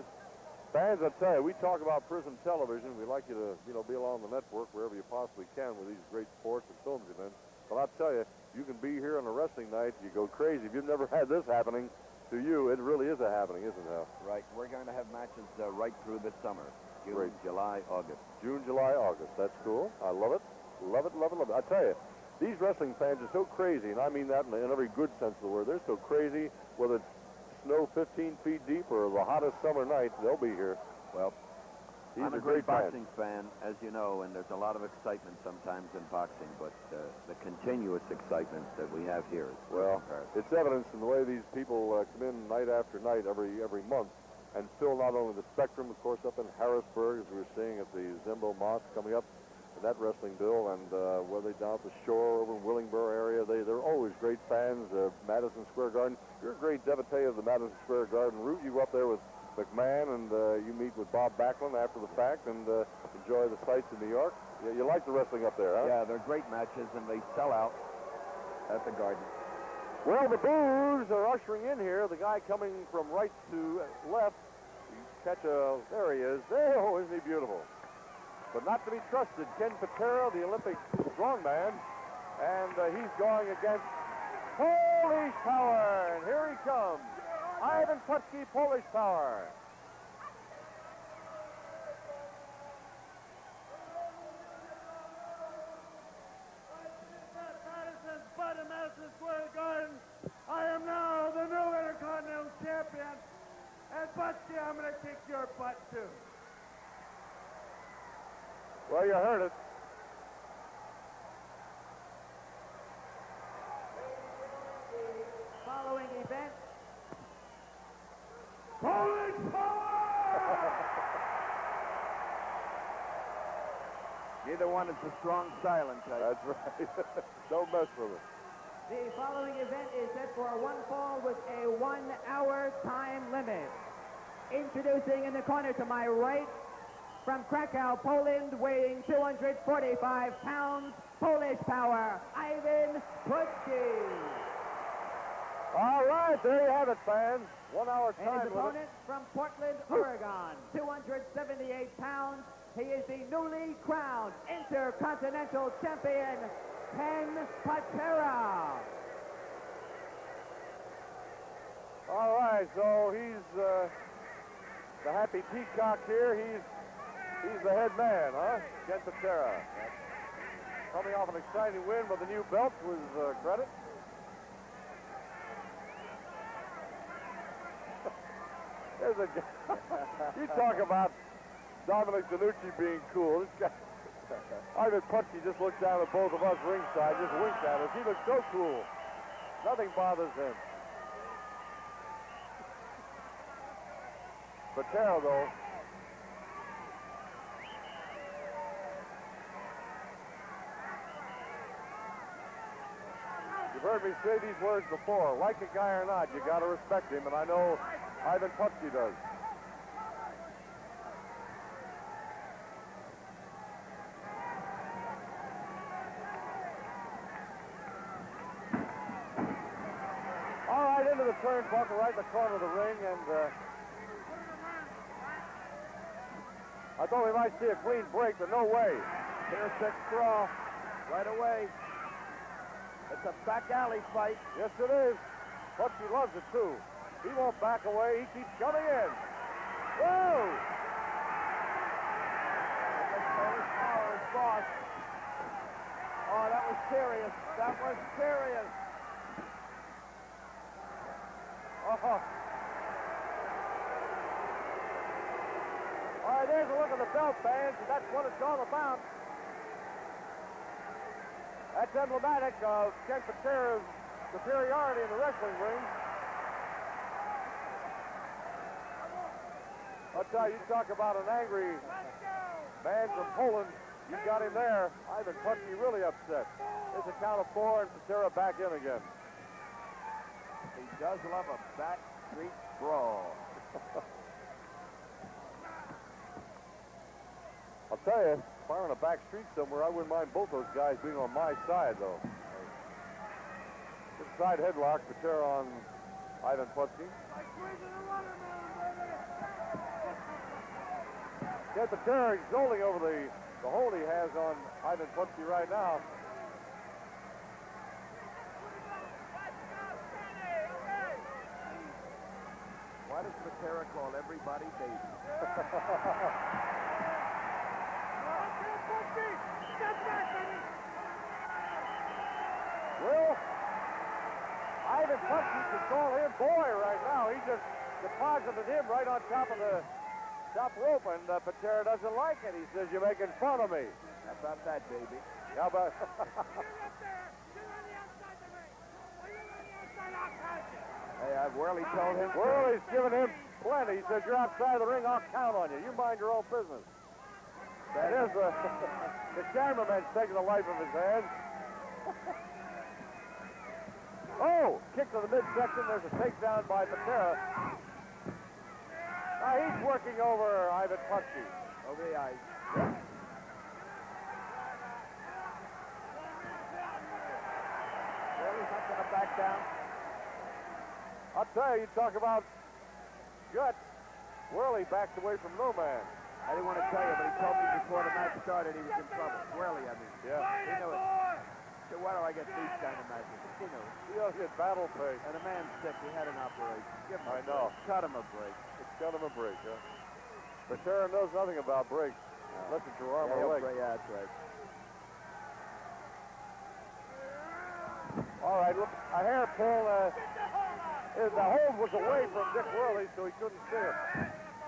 Fans, I tell you, we talk about Prism Television. We like you to, be along the network wherever you possibly can with these great sports and films events. But I'll tell you, you can be here on a wrestling night, you go crazy. If you've never had this happening to you, it really is a happening, isn't it? Right. We're going to have matches right through this summer. June, Great. July, August. June, July, August. That's cool. I love it. Love it, love it, love it. I tell you, these wrestling fans are so crazy, and I mean that in every good sense of the word. They're so crazy, whether it's snow 15 feet deep or the hottest summer night, they'll be here. Well, these I'm a are great fans. boxing fan, as you know, and there's a lot of excitement sometimes in boxing, but the continuous excitement that we have here is well, it's evidence in the way these people come in night after night every month and fill not only the Spectrum, of course, up in Harrisburg, as we were seeing at the Zimbo Mosque coming up, and that wrestling bill, and where they down at the shore over in Willingboro area, they're always great fans. Madison Square Garden, you're a great devotee of the Madison Square Garden route. You go up there with McMahon, and you meet with Bob Backlund after the fact and enjoy the sights in New York. You like the wrestling up there, huh? Yeah, they're great matches, and they sell out at the Garden. Well, the Boos are ushering in here. The guy coming from right to left. You catch there he is. Oh, isn't he beautiful? But not to be trusted. Ken Patera, the Olympic strongman, and he's going against Polish Power. And here he comes. Ivan Putski, Polish Power. Madison Square Garden. I am now the new Intercontinental Champion. And Putski, I'm going to kick your butt too. Well, you heard it. Following event. Polish Power! Neither one is a strong silent type. That's right. Don't mess with it. The following event is set for one fall with a 1 hour time limit. Introducing in the corner to my right, from Krakow, Poland, weighing 245 pounds, Polish Power, Ivan Putski. All right, there you have it, fans. 1 hour And time his limit. opponent from Portland, Oregon, 278 pounds. He is the newly crowned Intercontinental Champion, Ken Patera. All right, so he's the happy peacock here. He's the head man, huh? Ken Patera. Coming off an exciting win with the new belt was credit. There's a guy. You talk about Dominic Danucci being cool. This guy, Ivan Putski, just looked down at both of us ringside, just winked at us. He looks so cool. Nothing bothers him. Patera, though, you've heard me say these words before. Like a guy or not, you got to respect him, and I know Ivan Putski does. turnbuckle right in the corner of the ring, and I thought we might see a clean break, but no way. Here's a straw right away. It's a back alley fight. Yes, it is. Putski loves it, too. He won't back away. He keeps coming in. Whoa! Boss. Oh, that was serious. That was serious. Oh. All right, there's a look at the belt bands, and that's what it's all about. That's emblematic of Ken Patera's superiority in the wrestling ring. I'll tell you, talk about an angry man from Poland. You got him there. Ivan Putski really upset. There's a count of 4, and Patera back in again. He does love a back street brawl. I'll tell you, if I were on a back street somewhere, I wouldn't mind both those guys being on my side, though. Inside headlock, Patera on Ivan Putski. Ken Patera exulting over the hold he has on Ivan Putski right now. Why does Patera call everybody baby? Well, Ivan Putski can call him boy right now. He just deposited him right on top of the top rope, and Patera doesn't like it. He says, "You're making fun of me." How about that, baby? How about... Hey, Whirly told him. Whirly's giving him plenty. He says, "You're outside of the ring, I'll count on you. You mind your own business." And there's the cameraman's taking the life of his hands. Oh, kick to the midsection. There's a takedown by Patera. Now he's working over Ivan Putski. Over the ice. Whirly's not going to back down. I'll tell you, talk about guts. Whirly backed away from no man. I didn't want to tell you, but he told me before the match started he was in trouble. Whirly, I mean. Yeah. He knew it. So why do I get these kind of matches? He knew it. He ought to get battle pay. And a man's sick. He had an operation. Give him a I know. break. Cut him a break. It's got him a break, huh? Patera knows nothing about breaks. Listen to her arm or leg. Yeah, that's right. All right, look, a hair pull. The hold was away from Dick Whirly, so he couldn't see it.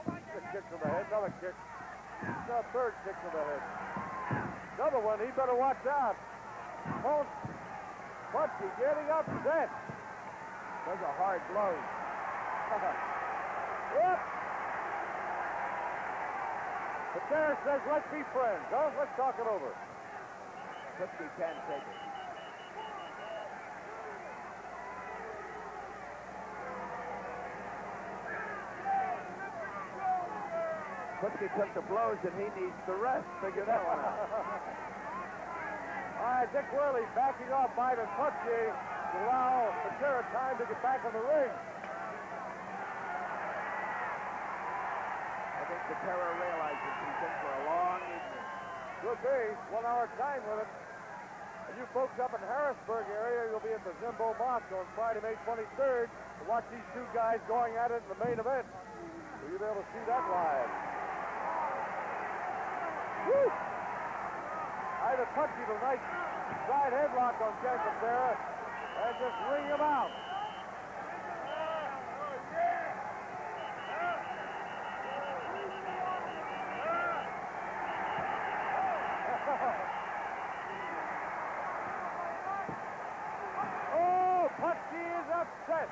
A kick to the head, another kick. A third kick to the head. Another one, he better watch out. Putski getting upset. Those are hard blows. Yep. Patera says, "Let's be friends, huh? Let's talk it over." Putski can take it. Putski took the blows and he needs the rest. Figure that one out. All right, Dick Whirly backing off Ivan Putski to allow Patera time to get back on the ring. I think Patera realizes he's in for a long evening. Could be. 1 hour time limit. And you folks up in Harrisburg area, you'll be at the Zimbo Mosque on Friday, May 23rd to watch these two guys going at it in the main event. So you'll be able to see that live. Woo! Ivan Putski with a nice side headlock on Ken Patera and just ring him out. Oh, Putski is upset.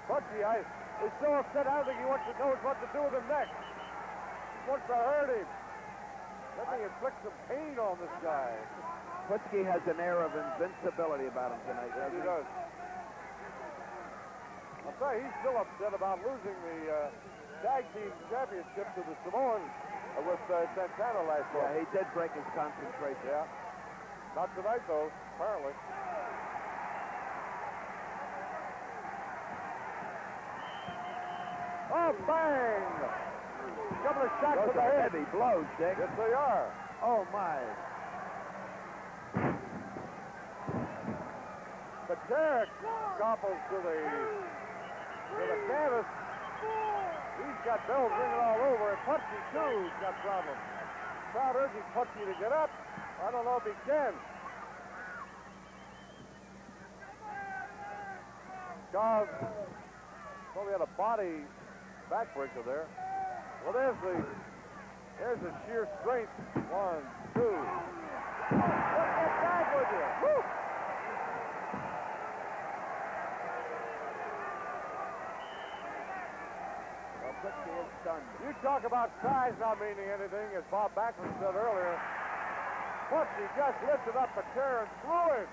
Putski is so upset, I don't think he wants to know what to do with him next. He wants to hurt him. Let me inflict some pain on this guy. Putski has an air of invincibility about him tonight, doesn't He does. I'll tell you, he's still upset about losing the tag team championship to the Samoans. with Santana last month. Yeah, he did break his concentration. Yeah. Not tonight, though, apparently. Oh, bang! Couple of shots to Those the are head. heavy blows, Dick. Yes, they are. Oh, my. Patera gopples to the canvas. He's got bells ringing all over, and Putski, too, has got problems. Crowd urging Putski to get up. I don't know if he can. Goff probably had a body backbreaker there. Well, there's the sheer strength. 1, 2. Get back with you. Woo! Well, Putski is stunned. You talk about size not meaning anything, as Bob Backlund said earlier. Putski just lifted up Patera and threw him.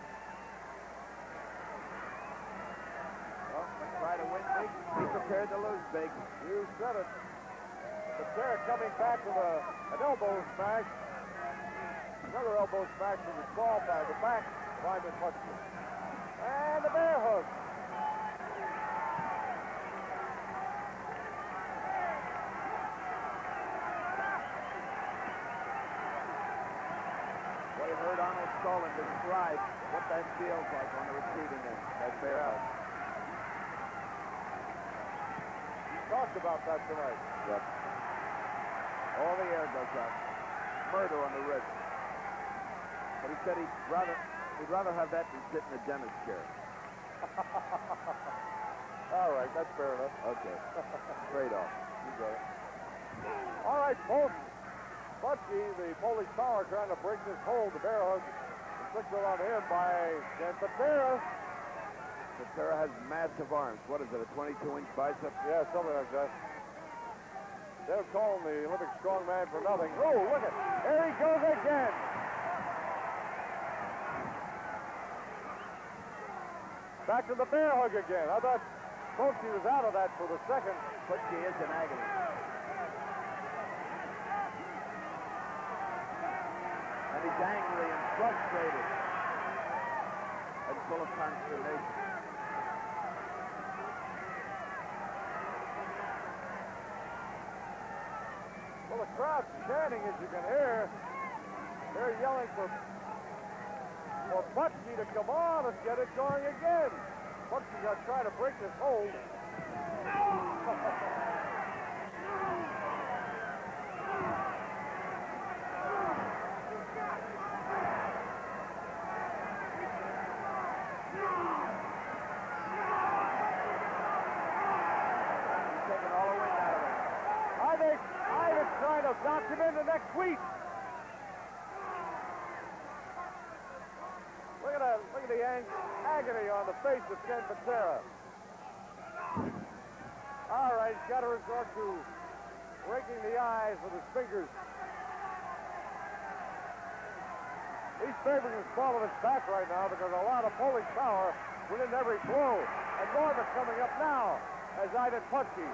Well, try to win big. Be prepared to lose big. You said it. Patera coming back with an elbow smash. Another elbow smash from the small by the back of Ivan Putski. And the bear hook. We heard Arnold Solon describe what that feels like on the receiving end, that bear hug. Talked about that tonight. Yep. All the air goes out. Murder on the wrist. But he said he'd rather have that than sit in a dentist chair. All right, that's fair enough. Okay. Straight off. You got it. All right, folks. Putski, the Polish power, trying to break this hold. The bear hug inflicted on him by Patera. Patera has massive arms. What is it, a 22-inch bicep? Yeah, something like that. They'll call him the Olympic strongman for nothing. Oh, look at, there he goes again. Back to the bear hug again. I thought Putski was out of that for the second. Putski is in agony. And he's angry and frustrated and full of consternation. Well, the crowd's chanting, as you can hear. They're yelling for Putski to come on and get it going again. Putski's going to try to break this hold. Knock him into next week. Look at the agony on the face of Ken Patera. All right, he's got to resort to breaking the eyes with his fingers. He's favoring the small of his back right now because a lot of Polish power went in every blow. And Norman's coming up now as Ivan Putski,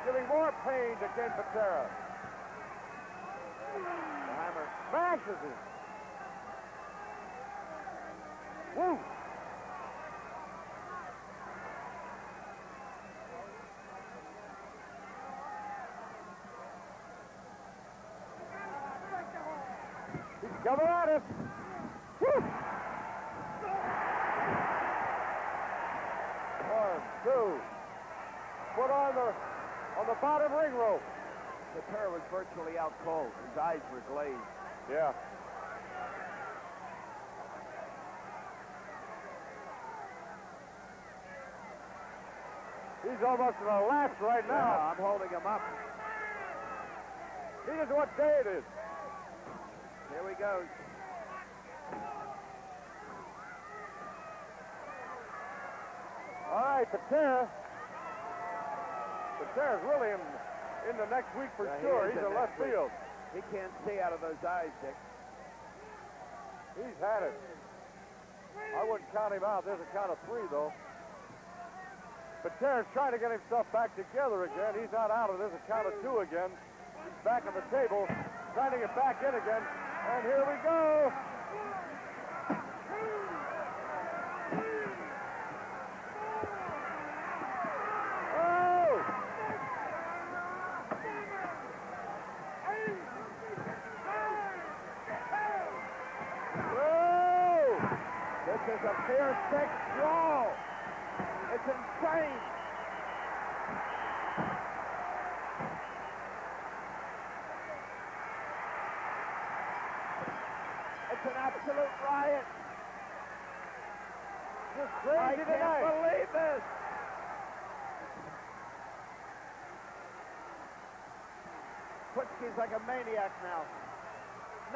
giving more pain to Ken Patera. The hammer smashes him. Woo! He's coming at us. Woo! 1, 2. Put on the bottom ring rope. Patera was virtually out cold. His eyes were glazed. Yeah. He's almost in a lapse right now. Yeah, I'm holding him up. He doesn't know what day it is. Here we go. All right, Patera's really in the next week for sure. He's in left field. He can't see out of those eyes, Dick. He's had it. I wouldn't count him out. There's a count of 3, though. Patera's trying to get himself back together again. He's not out of it. There's a count of 2 again. back on the table, trying to get back in again. And here we go. Oh! Whoa! This is a fierce, thick brawl. It's insane. It's an absolute riot. Just crazy tonight. I can't believe this. Putski's like a maniac now.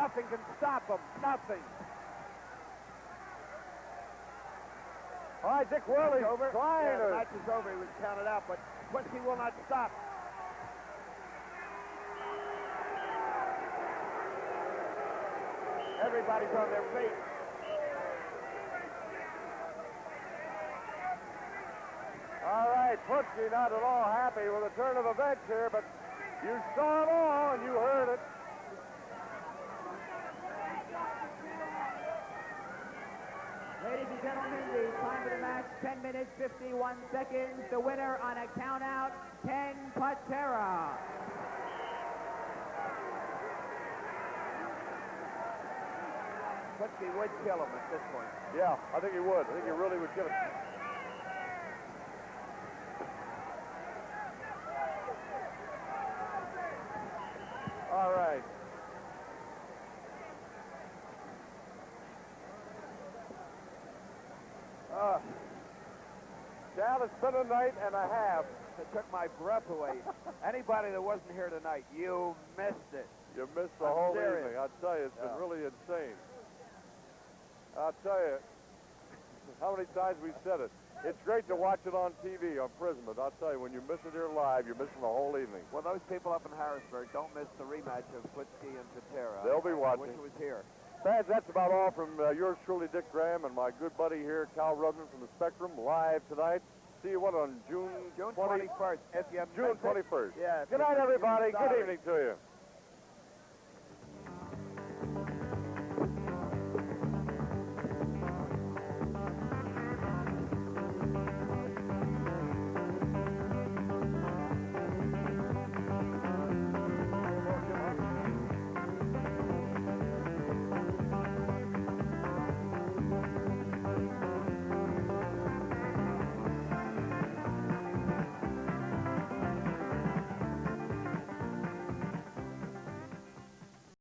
Nothing can stop him. Nothing. All right, Dick Worley over. Yeah, the match is over. He was counted out, but Putski will not stop. Everybody's on their feet. All right, Putski not at all happy with the turn of events here, but you saw it all and you heard it. Ladies and gentlemen, the time of the match, 10 minutes, 51 seconds. The winner on a count-out, Ken Patera. Putski would kill him at this point. Yeah, I think he would. I think he really would kill him. All right. Chad, it's been a night and a half. It took my breath away. Anybody that wasn't here tonight, you missed it. You missed the whole evening. I'll tell you, it's been really insane. I'll tell you, how many times we've said it. It's great to watch it on TV, on Prism, but I'll tell you, when you miss it here live, you're missing the whole evening. Well, those people up in Harrisburg, don't miss the rematch of Putski and Patera. They'll be watching. I wish it was here. Fans, that's about all from yours truly, Dick Graham, and my good buddy here, Cal Rudman from the Spectrum, live tonight. See you, what, on June 21st. If you June 21st. Yeah. Good night, everybody. Good evening to you.